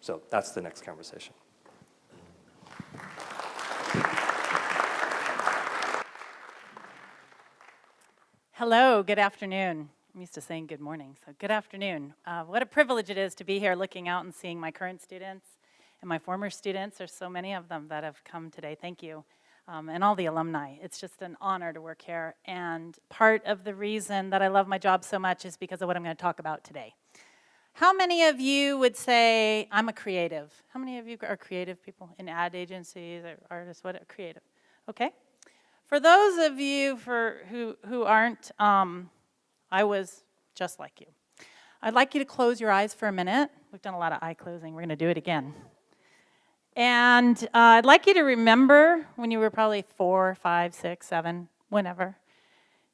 So that's the next conversation. Hello, good afternoon. I'm used to saying good morning, so good afternoon. What a privilege it is to be here looking out and seeing my current students and my former students. There's so many of them that have come today. Thank you. And all the alumni. It's just an honor to work here. And part of the reason that I love my job so much is because of what I'm going to talk about today. How many of you would say, I'm a creative? How many of you are creative people in ad agencies or artists? What are creative? Okay. For those of you who aren't, I was just like you. I'd like you to close your eyes for a minute. We've done a lot of eye closing. We're going to do it again. And I'd like you to remember when you were probably 4, 5, 6, 7, whenever,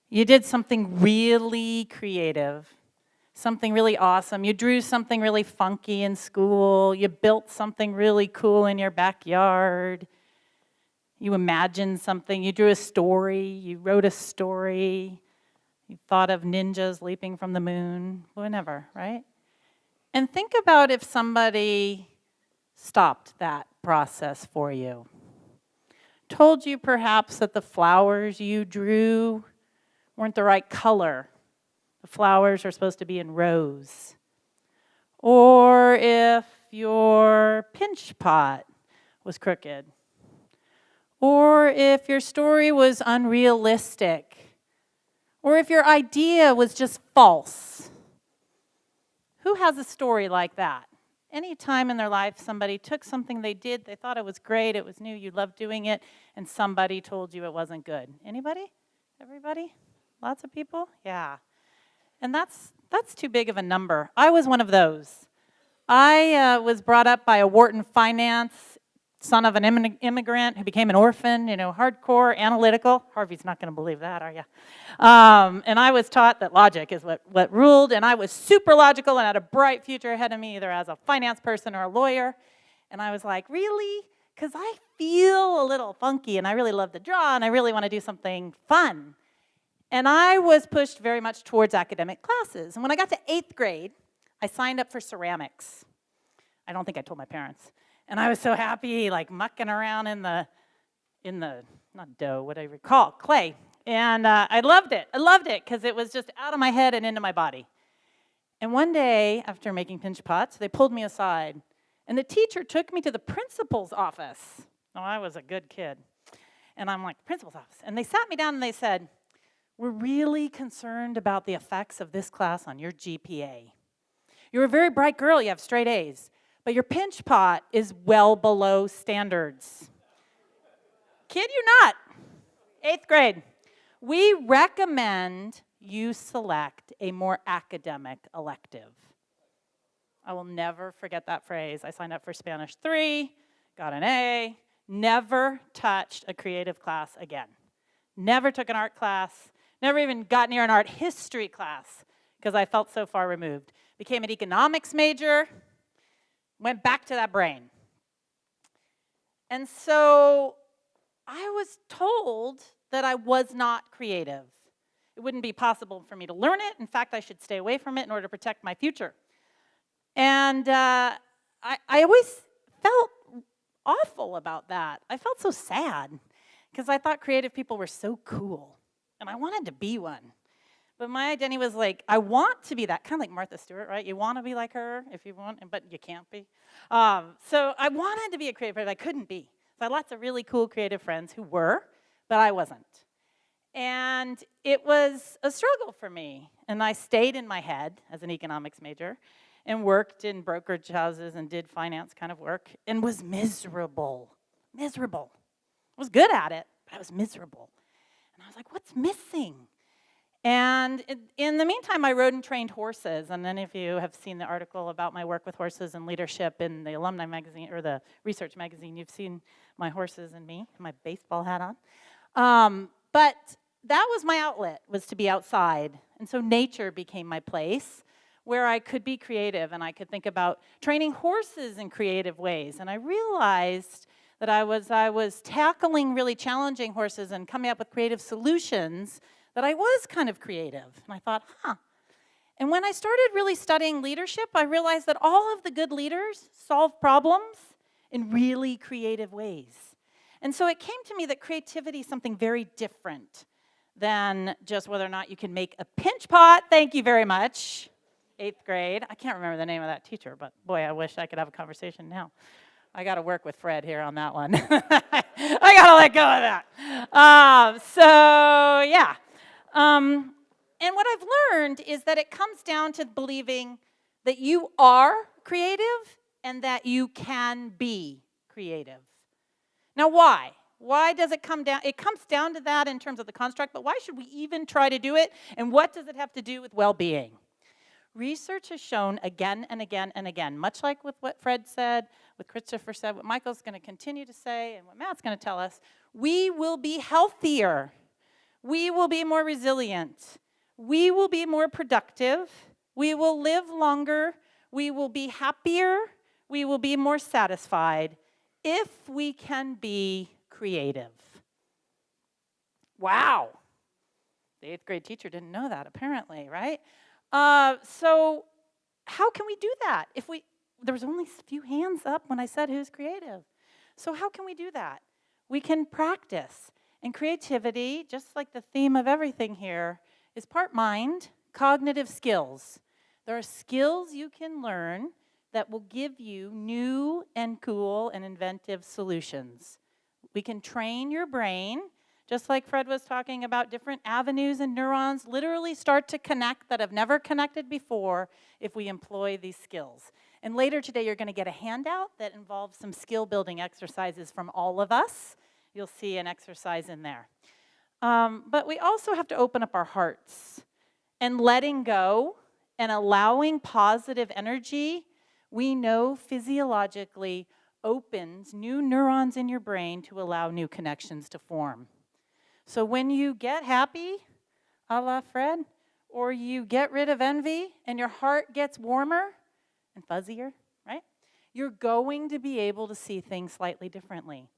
you did something really creative, something really awesome. You drew something really funky in school. You built something really cool in your backyard. You imagined something. You drew a story. You wrote a story. You thought of ninjas leaping from the moon, whenever, right? And think about if somebody stopped that process for you. told you perhaps that the flowers you drew weren't the right color. The flowers are supposed to be in rows. Or if your pinch pot was crooked. Or if your story was unrealistic. Or if your idea was just false. Who has a story like that? Any time in their life somebody took something they did, they thought it was great, it was new, you loved doing it, and somebody told you it wasn't good. Anybody? Everybody? Lots of people? Yeah. And that's too big of a number. I was one of those. I was brought up by a Wharton finance, son of an immigrant who became an orphan, hardcore, analytical. Harvey's not going to believe that, are you? And I was taught that logic is what ruled, and I was super logical and had a bright future ahead of me, either as a finance person or a lawyer. And I was like, really? Because I feel a little funky, and I really love to draw, and I really want to do something fun. And I was pushed very much towards academic classes. And when I got to 8th grade, I signed up for ceramics. I don't think I told my parents. And I was so happy, like mucking around in the not dough, what I recall, clay. And I loved it. I loved it because it was just out of my head and into my body. And one day, after making pinch pots, they pulled me aside. And the teacher took me to the principal's office. Oh, I was a good kid. And I'm like, principal's office. And they sat me down and they said, we're really concerned about the effects of this class on your GPA. You're a very bright girl, you have straight A's. But your pinch pot is well below standards. Kid you not. 8th grade. We recommend you select a more academic elective. I will never forget that phrase. I signed up for Spanish 3, got an A, never touched a creative class again. Never took an art class, never even got near an art history class because I felt so far removed. Became an economics major. Went back to that brain. And so I was told that I was not creative. It wouldn't be possible for me to learn it. In fact, I should stay away from it in order to protect my future. And I always felt awful about that. I felt so sad because I thought creative people were so cool. And I wanted to be one. But my identity was like, I want to be that, kind of like Martha Stewart, right? You want to be like her if you want, but you can't be. So I wanted to be a creative, but I couldn't be. So I had lots of really cool creative friends who were, but I wasn't. And it was a struggle for me. And I stayed in my head as an economics major and worked in brokerage houses and did finance kind of work and was miserable. Miserable. I was good at it, but I was miserable. And I was like, what's missing? And in the meantime, I rode and trained horses. And any of you have seen the article about my work with horses and leadership in the alumni magazine, or the research magazine, you've seen my horses and me, my baseball hat on. But that was my outlet, was to be outside. And so nature became my place where I could be creative and I could think about training horses in creative ways. And I realized that I was tackling really challenging horses and coming up with creative solutions, that I was kind of creative. And I thought, And when I started really studying leadership, I realized that all of the good leaders solve problems in really creative ways. And so it came to me that creativity is something very different than just whether or not you can make a pinch pot. Thank you very much. 8th grade. I can't remember the name of that teacher, but boy, I wish I could have a conversation now. I got to work with Fred here on that one. I got to let go of that. And what I've learned is that it comes down to believing that you are creative and that you can be creative. Now, why? Why does it come down? It comes down to that in terms of the construct, but why should we even try to do it? And what does it have to do with well-being? Research has shown again and again and again, much like with what Fred said, what Christopher said, what Michael's going to continue to say, and what Matt's going to tell us, we will be healthier. We will be more resilient. We will be more productive. We will live longer. We will be happier. We will be more satisfied if we can be creative. Wow. The 8th grade teacher didn't know that, apparently, right? So how can we do that? There was only a few hands up when I said who's creative. So how can we do that? we can practice. And creativity, just like the theme of everything here, is part mind, cognitive skills. There are skills you can learn that will give you new and cool and inventive solutions. We can train your brain, just like Fred was talking about, different avenues and neurons literally start to connect that have never connected before if we employ these skills. And later today, you're going to get a handout that involves some skill-building exercises from all of us. You'll see an exercise in there. But we also have to open up our hearts. And letting go and allowing positive energy, we know physiologically opens new neurons in your brain to allow new connections to form. So when you get happy, a la Fred, or you get rid of envy and your heart gets warmer and fuzzier, right? You're going to be able to see things slightly differently.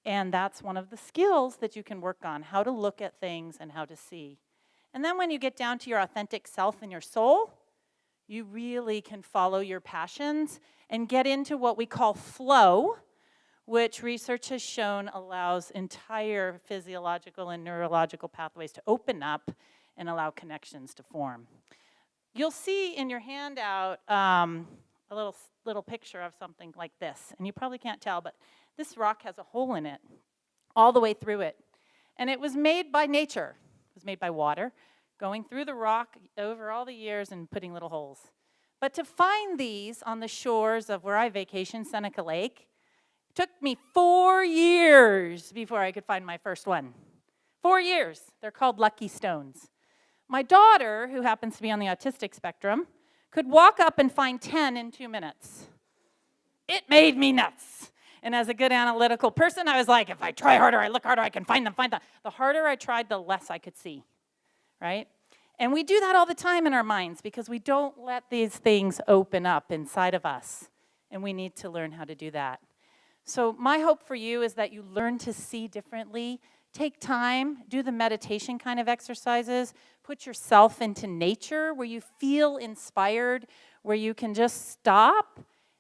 And that's one of the skills that you can work on, how to look at things and how to see. And then when you get down to your authentic self and your soul, you really can follow your passions and get into what we call flow, which research has shown allows entire physiological and neurological pathways to open up and allow connections to form. You'll see in your handout a little picture of something like this. And you probably can't tell, but this rock has a hole in it all the way through it. And it was made by nature. It was made by water, going through the rock over all the years and putting little holes. But to find these on the shores of where I vacation, Seneca Lake, took me 4 years before I could find my first one. 4 years. They're called lucky stones. My daughter, who happens to be on the autistic spectrum, could walk up and find 10 in 2 minutes. It made me nuts. And as a good analytical person, I was like, if I try harder, I look harder, I can find them. The harder I tried, the less I could see, right? And we do that all the time in our minds because we don't let these things open up inside of us. And we need to learn how to do that. So my hope for you is that you learn to see differently. Take time, do the meditation kind of exercises, put yourself into nature where you feel inspired, where you can just stop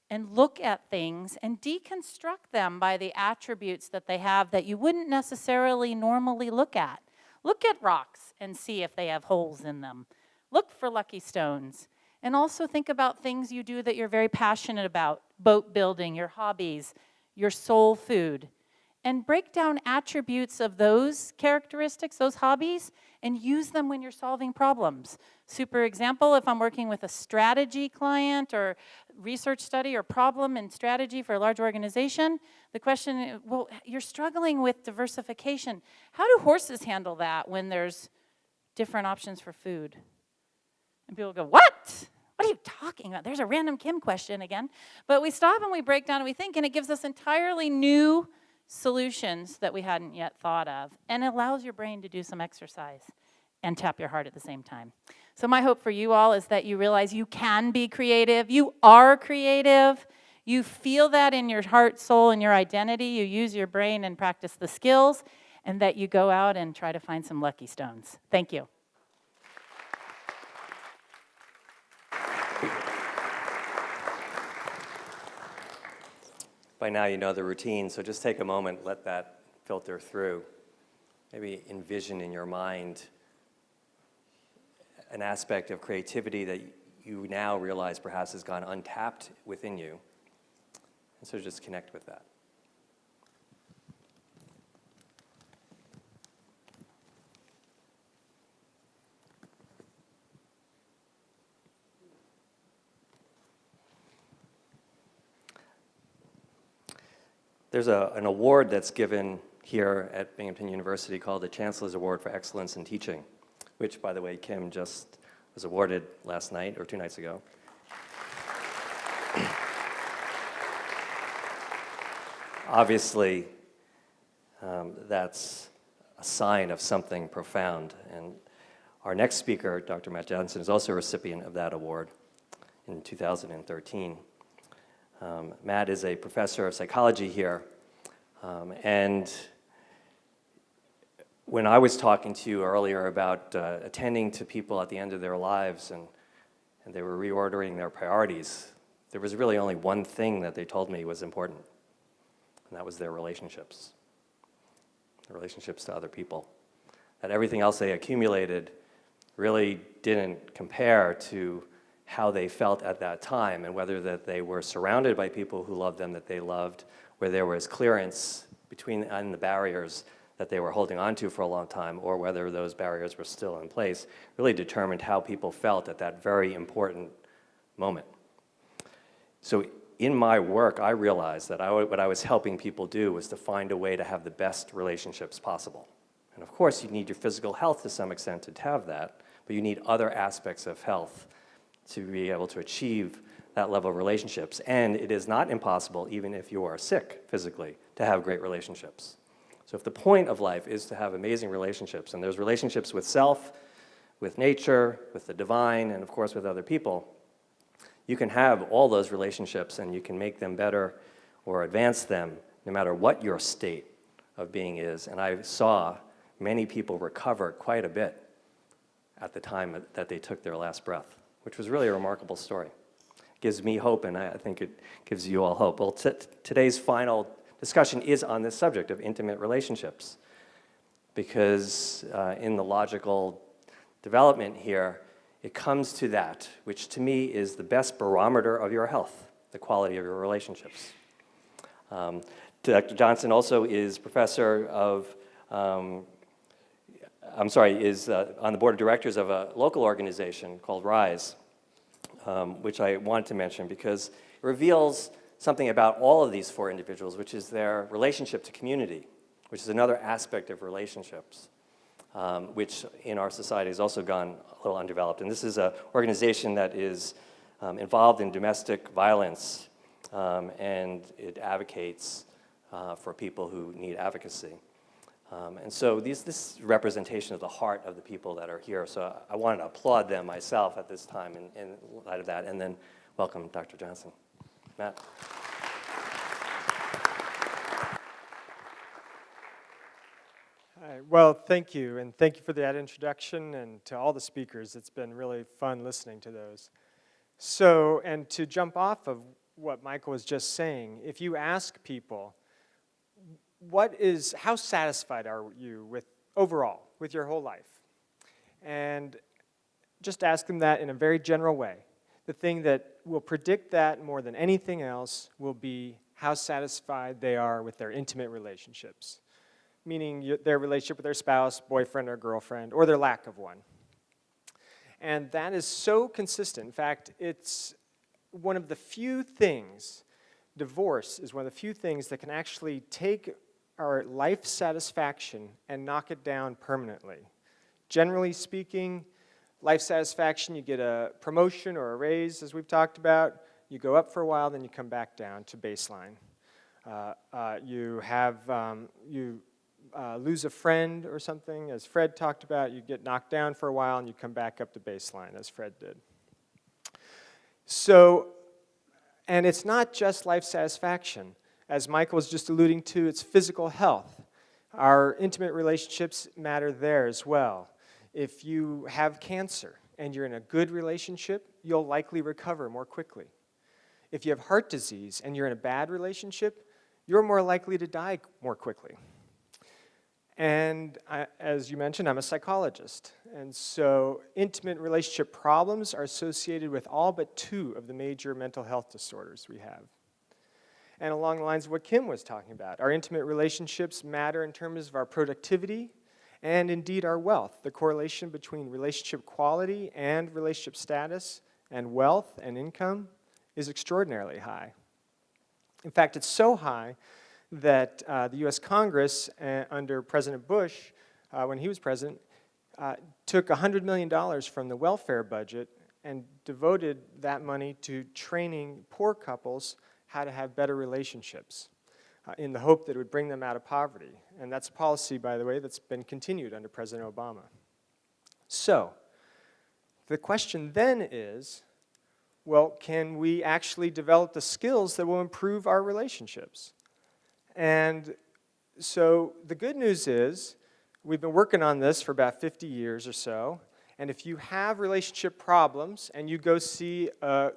and look at things and deconstruct them by the attributes that they have that you wouldn't necessarily normally look at. Look at rocks and see if they have holes in them. Look for lucky stones. And also think about things you do that you're very passionate about, boat building, your hobbies, your soul food. And break down attributes of those characteristics, those hobbies, and use them when you're solving problems. Super example, if I'm working with a strategy client or research study or problem and strategy for a large organization, the question, well, you're struggling with diversification. How do horses handle that when there's different options for food? And people go, what? What are you talking about? There's a random Kim question again. But we stop and we break down and we think, and it gives us entirely new solutions that we hadn't yet thought of, and allows your brain to do some exercise and tap your heart at the same time. So my hope for you all is that you realize you can be creative. You are creative. You feel that in your heart, soul, and your identity. You use your brain and practice the skills, and that you go out and try to find some lucky stones. Thank you. By now you know the routine, so just take a moment, let that filter through. Maybe envision in your mind an aspect of creativity that you now realize perhaps has gone untapped within you. And so just connect with that. There's an award that's given here at Binghamton University called the Chancellor's Award for Excellence in Teaching, which, by the way, Kim just was awarded last night or 2 nights ago. Obviously, that's a sign of something profound. And our next speaker, Dr. Matt Johnson, is also a recipient of that award in 2013. Matt is a professor of psychology here, and when I was talking to you earlier about attending to people at the end of their lives and they were reordering their priorities, there was really only one thing that they told me was important, and that was their relationships. relationships to other people. That everything else they accumulated really didn't compare to how they felt at that time, and whether that they were surrounded by people who loved them that they loved, where there was clearance between and the barriers that they were holding on to for a long time, or whether those barriers were still in place, really determined how people felt at that very important moment. So in my work, I realized that what I was helping people do was to find a way to have the best relationships possible. And of course, you need your physical health to some extent to have that, but you need other aspects of health to be able to achieve that level of relationships. And it is not impossible, even if you are sick physically, to have great relationships. So if the point of life is to have amazing relationships, and there's relationships with self, with nature, with the divine, and of course with other people, you can have all those relationships and you can make them better or advance them no matter what your state of being is. And I saw many people recover quite a bit at the time that they took their last breath, which was really a remarkable story. It gives me hope, and I think it gives you all hope. Well, today's final discussion is on this subject of intimate relationships, because in the logical development here, it comes to that, which to me is the best barometer of your health, the quality of your relationships. Dr. Johnson also is professor of, is on the board of directors of a local organization called RISE, which I want to mention because it reveals something about all of these four individuals, which is their relationship to community, which is another aspect of relationships, which in our society has also gone a little undeveloped. And this is an organization that is involved in domestic violence, and it advocates for people who need advocacy. And so this representation of the heart of the people that are here. So I wanted to applaud them myself at this time in light of that, and then welcome Dr. Johnson. Matt. Hi. Well, thank you, and thank you for that introduction, and to all the speakers. It's been really fun listening to those. So, and to jump off of what Michael was just saying, if you ask people, how satisfied are you with overall, with your whole life? And just ask them that in a very general way. The thing that will predict that more than anything else will be how satisfied they are with their intimate relationships, meaning their relationship with their spouse, boyfriend, or girlfriend, or their lack of one. And that is so consistent. In fact, it's one of the few things, divorce is one of the few things that can actually take our life satisfaction and knock it down permanently. Generally speaking, life satisfaction, you get a promotion or a raise, as we've talked about. You go up for a while, then you come back down to baseline. You lose a friend or something, as Fred talked about. You get knocked down for a while, and you come back up to baseline, as Fred did. So, and it's not just life satisfaction. As Michael was just alluding to, it's physical health. Our intimate relationships matter there as well. If you have cancer and you're in a good relationship, you'll likely recover more quickly. If you have heart disease and you're in a bad relationship, you're more likely to die more quickly. And as you mentioned, I'm a psychologist. And so intimate relationship problems are associated with all but 2 of the major mental health disorders we have. And along the lines of what Kim was talking about, our intimate relationships matter in terms of our productivity and indeed our wealth. The correlation between relationship quality and relationship status and wealth and income is extraordinarily high. In fact, it's so high that the U.S. Congress, under President Bush, when he was president, took $100 million from the welfare budget and devoted that money to training poor couples how to have better relationships in the hope that it would bring them out of poverty. And that's a policy, by the way, that's been continued under President Obama. So, the question then is, well, can we actually develop the skills that will improve our relationships? And so the good news is we've been working on this for about 50 years or so, and if you have relationship problems and you go see a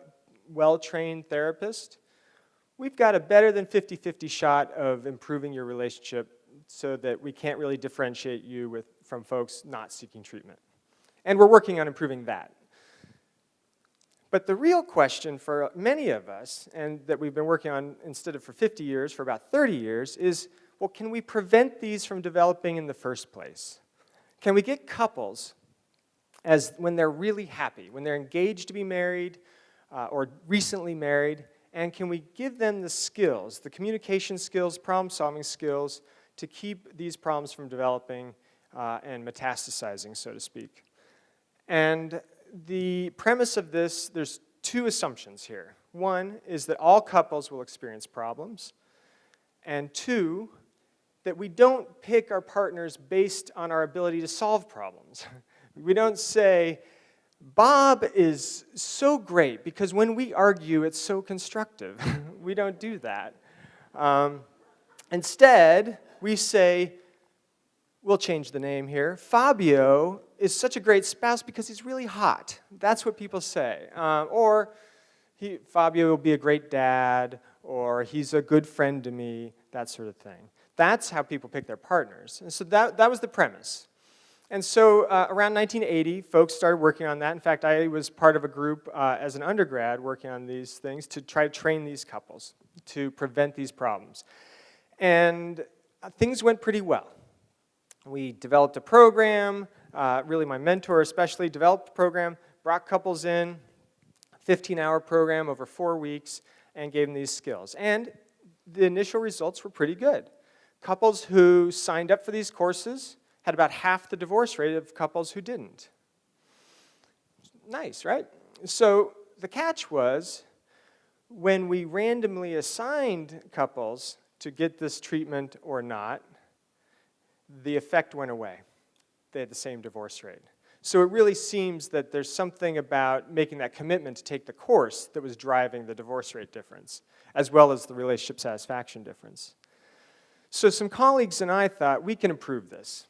well-trained therapist, we've got a better than 50-50 shot of improving your relationship so that we can't really differentiate you from folks not seeking treatment. And we're working on improving that. But the real question for many of us, and that we've been working on instead of for 50 years, for about 30 years, is, well, can we prevent these from developing in the first place? Can we get couples, when they're really happy, when they're engaged to be married or recently married, and can we give them the skills, the communication skills, problem-solving skills, to keep these problems from developing and metastasizing, so to speak? And the premise of this, there's two assumptions here. One is that all couples will experience problems, and two, that we don't pick our partners based on our ability to solve problems. We don't say, Bob is so great because when we argue, it's so constructive. We don't do that. Instead, we say, we'll change the name here, Fabio is such a great spouse because he's really hot. That's what people say. Fabio will be a great dad, or he's a good friend to me, that sort of thing. That's how people pick their partners. And so that was the premise. And so around 1980, folks started working on that. In fact, I was part of a group as an undergrad working on these things to try to train these couples to prevent these problems. And things went pretty well. We developed a program, really my mentor especially developed a program, brought couples in, 15-hour program over 4 weeks, and gave them these skills. And the initial results were pretty good. Couples who signed up for these courses had about half the divorce rate of couples who didn't. Nice, right? So the catch was, when we randomly assigned couples to get this treatment or not, the effect went away. They had the same divorce rate. So it really seems that there's something about making that commitment to take the course that was driving the divorce rate difference, as well as the relationship satisfaction difference. So some colleagues and I thought, we can improve this.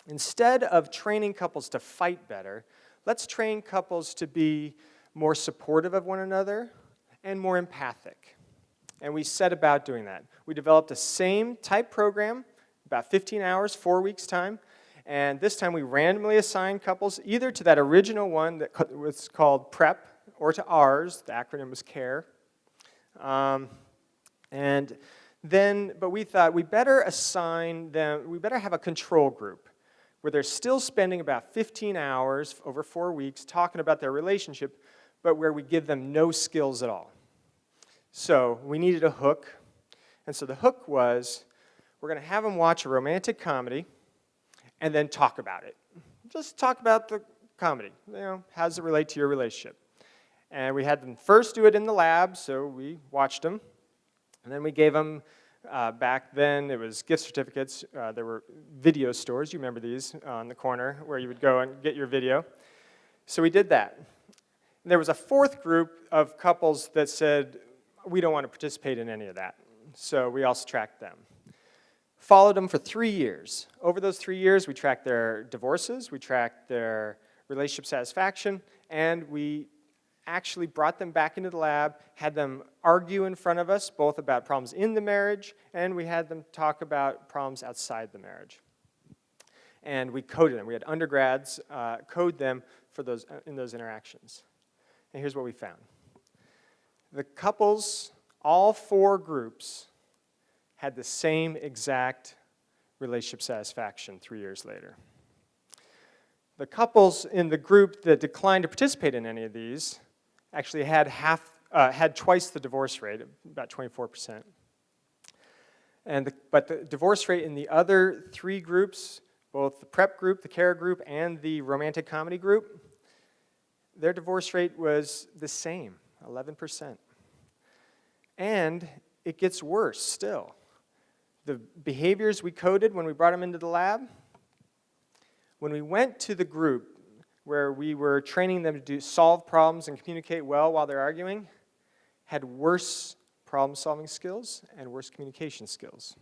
Instead of training couples to fight better, let's train couples to be more supportive of one another and more empathic. And we set about doing that. We developed a same type program, about 15 hours, 4 weeks' time. And this time we randomly assigned couples either to that original one that was called PrEP or to ours. The acronym was CARE. But we thought we better assign them, we better have a control group where they're still spending about 15 hours over 4 weeks talking about their relationship, but where we give them no skills at all. So we needed a hook. And so the hook was, we're going to have them watch a romantic comedy and then talk about it. Just talk about the comedy. How does it relate to your relationship? And we had them first do it in the lab, so we watched them. And then we gave them, back then it was gift certificates. There were video stores, you remember these, on the corner where you would go and get your video. So we did that. And there was a fourth group of couples that said, we don't want to participate in any of that. So we also tracked them. Followed them for 3 years. Over those 3 years, we tracked their divorces, we tracked their relationship satisfaction, and we actually brought them back into the lab, had them argue in front of us, both about problems in the marriage, and we had them talk about problems outside the marriage. And we coded them. We had undergrads code them for those in those interactions. And here's what we found. The couples, all 4 groups, had the same exact relationship satisfaction 3 years later. The couples in the group that declined to participate in any of these actually had twice the divorce rate, about 24%. But the divorce rate in the other 3 groups, both the PrEP group, the CARE group, and the romantic comedy group, their divorce rate was the same, 11%. And it gets worse still. The behaviors we coded when we brought them into the lab, when we went to the group where we were training them to solve problems and communicate well while they're arguing, had worse problem-solving skills and worse communication skills.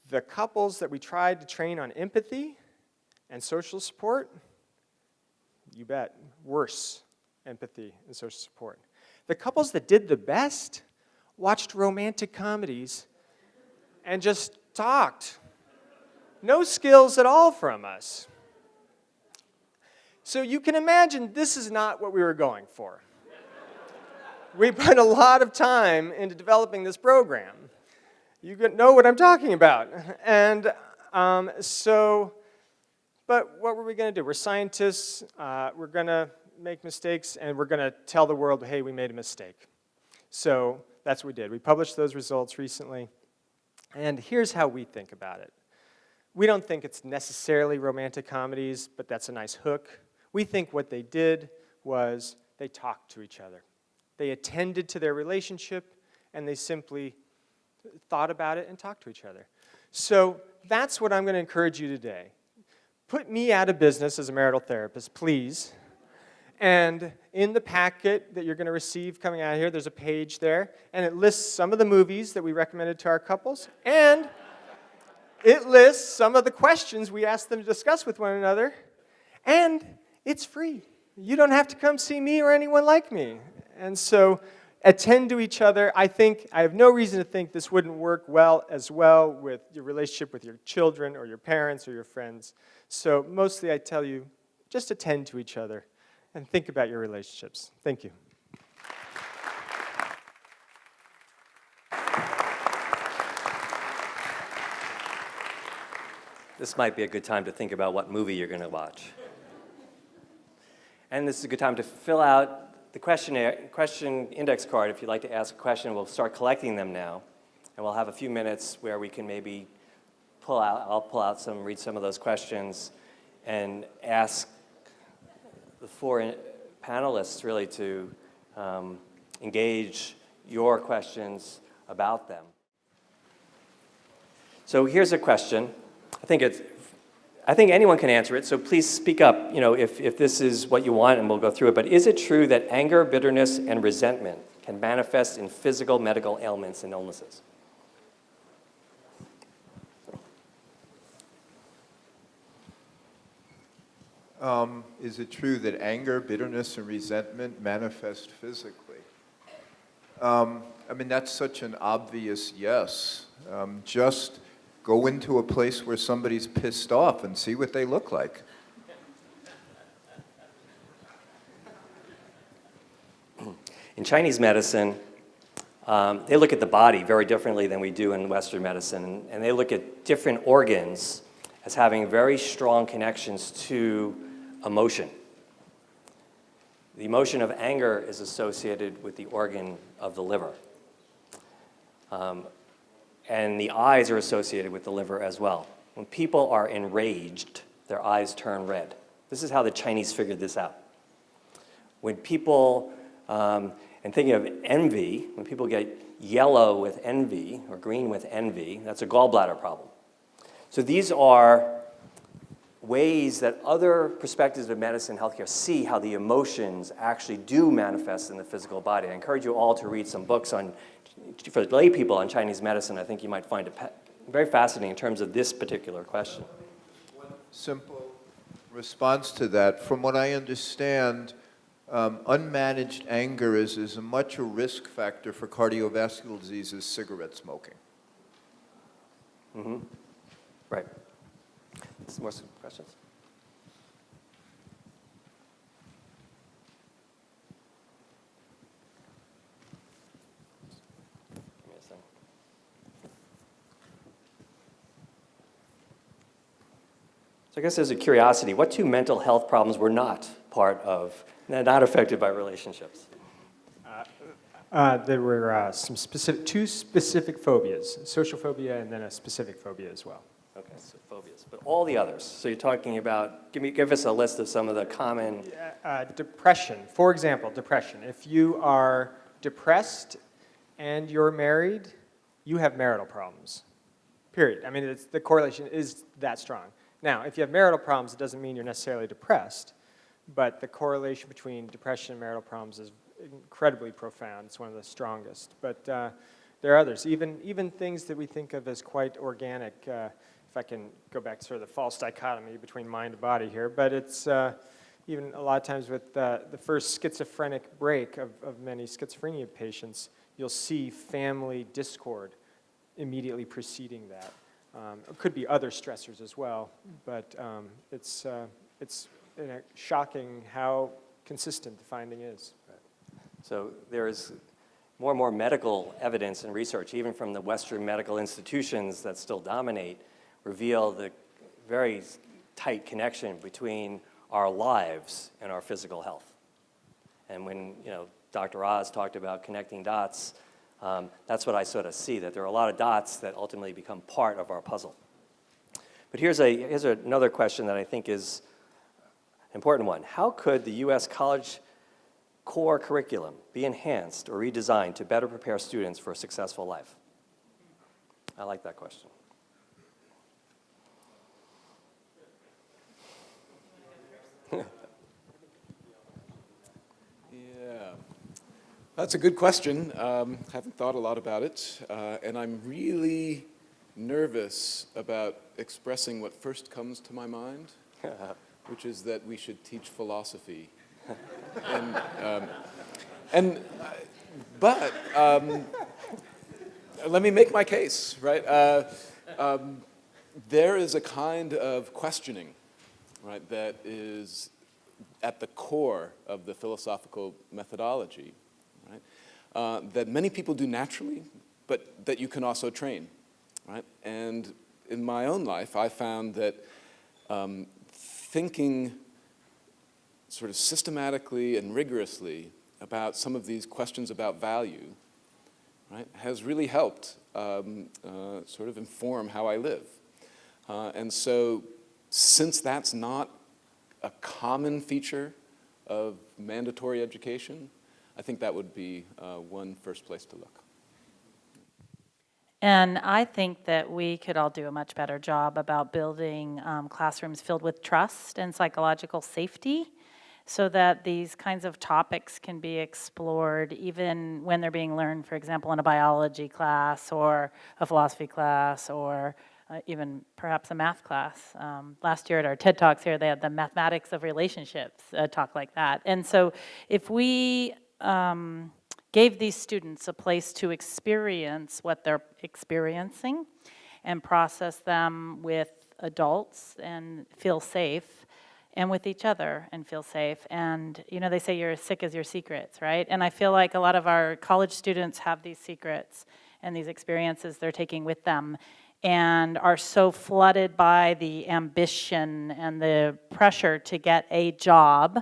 The couples that we tried to train on empathy and social support, you bet, worse empathy and social support. The couples that did the best watched romantic comedies and just talked. No skills at all from us. So you can imagine this is not what we were going for. We put a lot of time into developing this program. You know what I'm talking about. And but what were we going to do? We're scientists, we're going to make mistakes, and we're going to tell the world, hey, we made a mistake. So that's what we did. We published those results recently, and here's how we think about it. We don't think it's necessarily romantic comedies, but that's a nice hook. We think what they did was they talked to each other. They attended to their relationship, and they simply thought about it and talked to each other. So that's what I'm going to encourage you today. Put me out of business as a marital therapist, please. And in the packet that you're going to receive coming out of here, there's a page there, and it lists some of the movies that we recommended to our couples, and it lists some of the questions we asked them to discuss with one another, and it's free. You don't have to come see me or anyone like me. And so attend to each other. I have no reason to think this wouldn't work as well with your relationship with your children or your parents or your friends. So mostly I tell you, just attend to each other and think about your relationships. Thank you. This might be a good time to think about what movie you're going to watch. And this is a good time to fill out the question index card. If you'd like to ask a question, we'll start collecting them now. And we'll have a few minutes where we can maybe I'll pull out read some of those questions and ask the four panelists really to engage your questions about them. So here's a question. I think anyone can answer it, so please speak up, if this is what you want, and we'll go through it. But is it true that anger, bitterness, and resentment can manifest in physical, medical ailments and illnesses? Is it true that anger, bitterness, and resentment manifest physically? That's such an obvious yes. Just go into a place where somebody's pissed off and see what they look like. In Chinese medicine, they look at the body very differently than we do in Western medicine, and they look at different organs as having very strong connections to emotion. The emotion of anger is associated with the organ of the liver. And the eyes are associated with the liver as well. When people are enraged, their eyes turn red. This is how the Chinese figured this out. When people, and thinking of envy, when people get yellow with envy or green with envy, that's a gallbladder problem. So these are ways that other perspectives of medicine and healthcare see how the emotions actually do manifest in the physical body. I encourage you all to read some books for lay people on Chinese medicine. I think you might find it very fascinating in terms of this particular question. One simple response to that, from what I understand, unmanaged anger is as much a risk factor for cardiovascular disease as cigarette smoking. Mm-hmm. Right. Some more questions? So I guess there's a curiosity. What two mental health problems were not not affected by relationships? There were two specific phobias, social phobia and then a specific phobia as well. Okay, so phobias, but all the others. So you're talking about, give us a list of some of the common. Depression, for example, depression. If you are depressed and you're married, you have marital problems, period. The correlation is that strong. Now, if you have marital problems, it doesn't mean you're necessarily depressed, but the correlation between depression and marital problems is incredibly profound. It's one of the strongest. But there are others, even things that we think of as quite organic. If I can go back to sort of the false dichotomy between mind and body here, but it's even a lot of times with the first schizophrenic break of many schizophrenia patients, you'll see family discord immediately preceding that. It could be other stressors as well, but it's shocking how consistent the finding is. So there is more and more medical evidence and research, even from the Western medical institutions that still dominate, reveal the very tight connection between our lives and our physical health. And when Dr. Oz talked about connecting dots, that's what I sort of see, that there are a lot of dots that ultimately become part of our puzzle. But here's another question that I think is an important one. How could the U.S. college core curriculum be enhanced or redesigned to better prepare students for a successful life? I like that question. Yeah, that's a good question. Haven't thought a lot about it, and I'm really nervous about expressing what first comes to my mind, which is that we should teach philosophy. But let me make my case, right? There is a kind of questioning, right, that is at the core of the philosophical methodology, right, that many people do naturally, but that you can also train, right? And in my own life, I found that thinking sort of systematically and rigorously about some of these questions about value, right, has really helped sort of inform how I live. And so since that's not a common feature of mandatory education, I think that would be one first place to look. And I think that we could all do a much better job about building classrooms filled with trust and psychological safety, so that these kinds of topics can be explored even when they're being learned, for example, in a biology class or a philosophy class or even perhaps a math class. Last year at our TED Talks here, they had the mathematics of relationships, a talk like that. And so if we gave these students a place to experience what they're experiencing and process them with adults and feel safe, and with each other and feel safe. And they say you're as sick as your secrets, right? And I feel like a lot of our college students have these secrets and these experiences they're taking with them and are so flooded by the ambition and the pressure to get a job,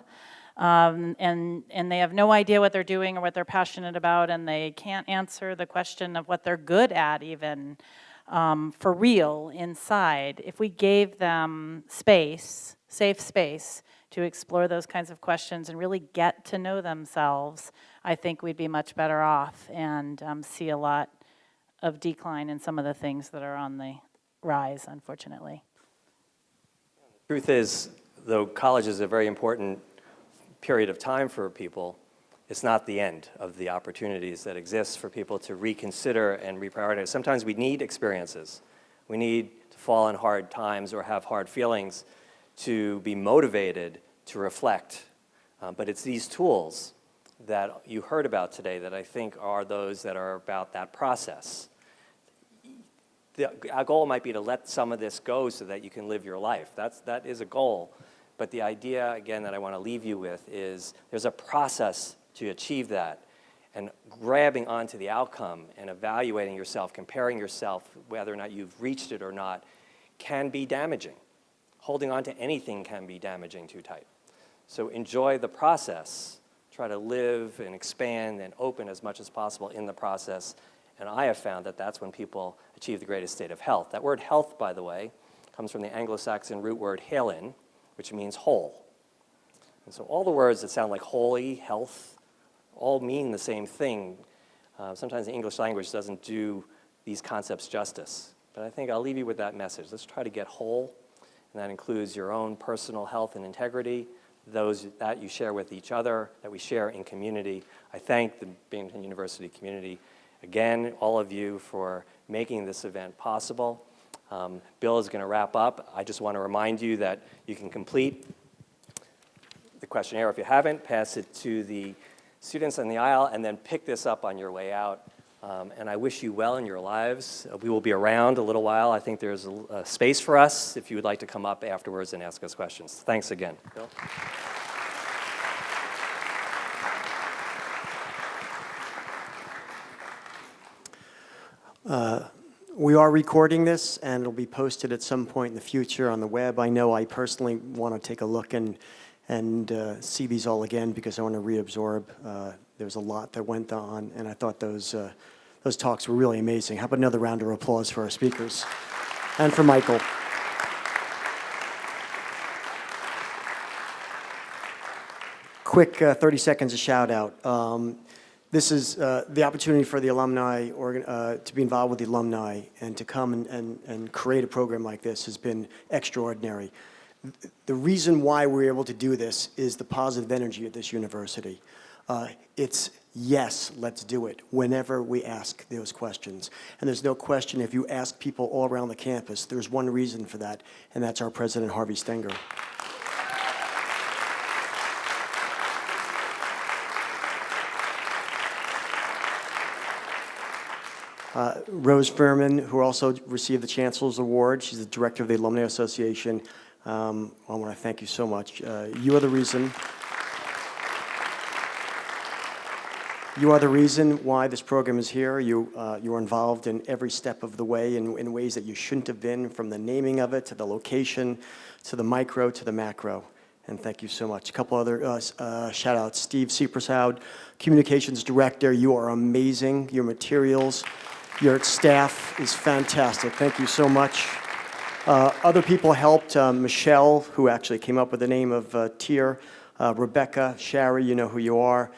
and they have no idea what they're doing or what they're passionate about, and they can't answer the question of what they're good at even for real inside. If we gave them space, safe space, to explore those kinds of questions and really get to know themselves, I think we'd be much better off and see a lot of decline in some of the things that are on the rise, unfortunately. The truth is, though college is a very important period of time for people, it's not the end of the opportunities that exist for people to reconsider and reprioritize. Sometimes we need experiences. We need to fall in hard times or have hard feelings to be motivated to reflect. But it's these tools that you heard about today that I think are those that are about that process. Our goal might be to let some of this go so that you can live your life. That is a goal. But the idea, again, that I want to leave you with is there's a process to achieve that. And grabbing onto the outcome and evaluating yourself, comparing yourself, whether or not you've reached it or not, can be damaging. Holding on to anything can be damaging too tight. So enjoy the process. Try to live and expand and open as much as possible in the process. And I have found that that's when people achieve the greatest state of health. That word health, by the way, comes from the Anglo-Saxon root word halen, which means whole. And so all the words that sound like holy, health, all mean the same thing. Sometimes the English language doesn't do these concepts justice. But I think I'll leave you with that message. Let's try to get whole. And that includes your own personal health and integrity, those that you share with each other, that we share in community. I thank the Binghamton University community, again, all of you, for making this event possible. Bill is going to wrap up. I just want to remind you that you can complete the questionnaire if you haven't, pass it to the students in the aisle, and then pick this up on your way out. And I wish you well in your lives. We will be around a little while. I think there's a space for us if you would like to come up afterwards and ask us questions. Thanks again. Bill? We are recording this, and it'll be posted at some point in the future on the web. I know I personally want to take a look and see these all again because I want to reabsorb. There's a lot that went on, and I thought those talks were really amazing. How about another round of applause for our speakers and for Michael? Quick 30 seconds of shout out. This is the opportunity for the alumni to be involved with the alumni and to come and create a program like this has been extraordinary. The reason why we're able to do this is the positive energy at this university. It's yes, let's do it, whenever we ask those questions. And there's no question, if you ask people all around the campus, there's one reason for that, and that's our president, Harvey Stenger. Rose Furman, who also received the Chancellor's Award. She's the director of the Alumni Association. I want to thank you so much. You are the reason. You are the reason why this program is here. You are involved in every step of the way in ways that you shouldn't have been, from the naming of it, to the location, to the micro, to the macro. And thank you so much. A couple other shout outs. Steve Seepersoud, Communications Director. You are amazing. Your materials, your staff is fantastic. Thank you so much. Other people helped. Michelle, who actually came up with the name of TIER. Rebecca, Shari, you know who you are.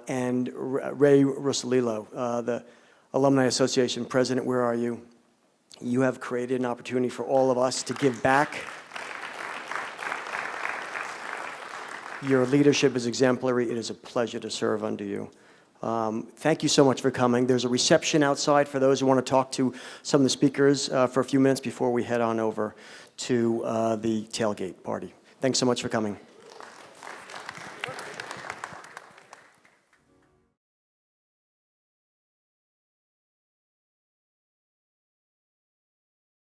And Ray Rosalillo, the Alumni Association President. Where are you? You have created an opportunity for all of us to give back. Your leadership is exemplary. It is a pleasure to serve under you. Thank you so much for coming. There's a reception outside for those who want to talk to some of the speakers for a few minutes before we head on over to the tailgate party. Thanks so much for coming.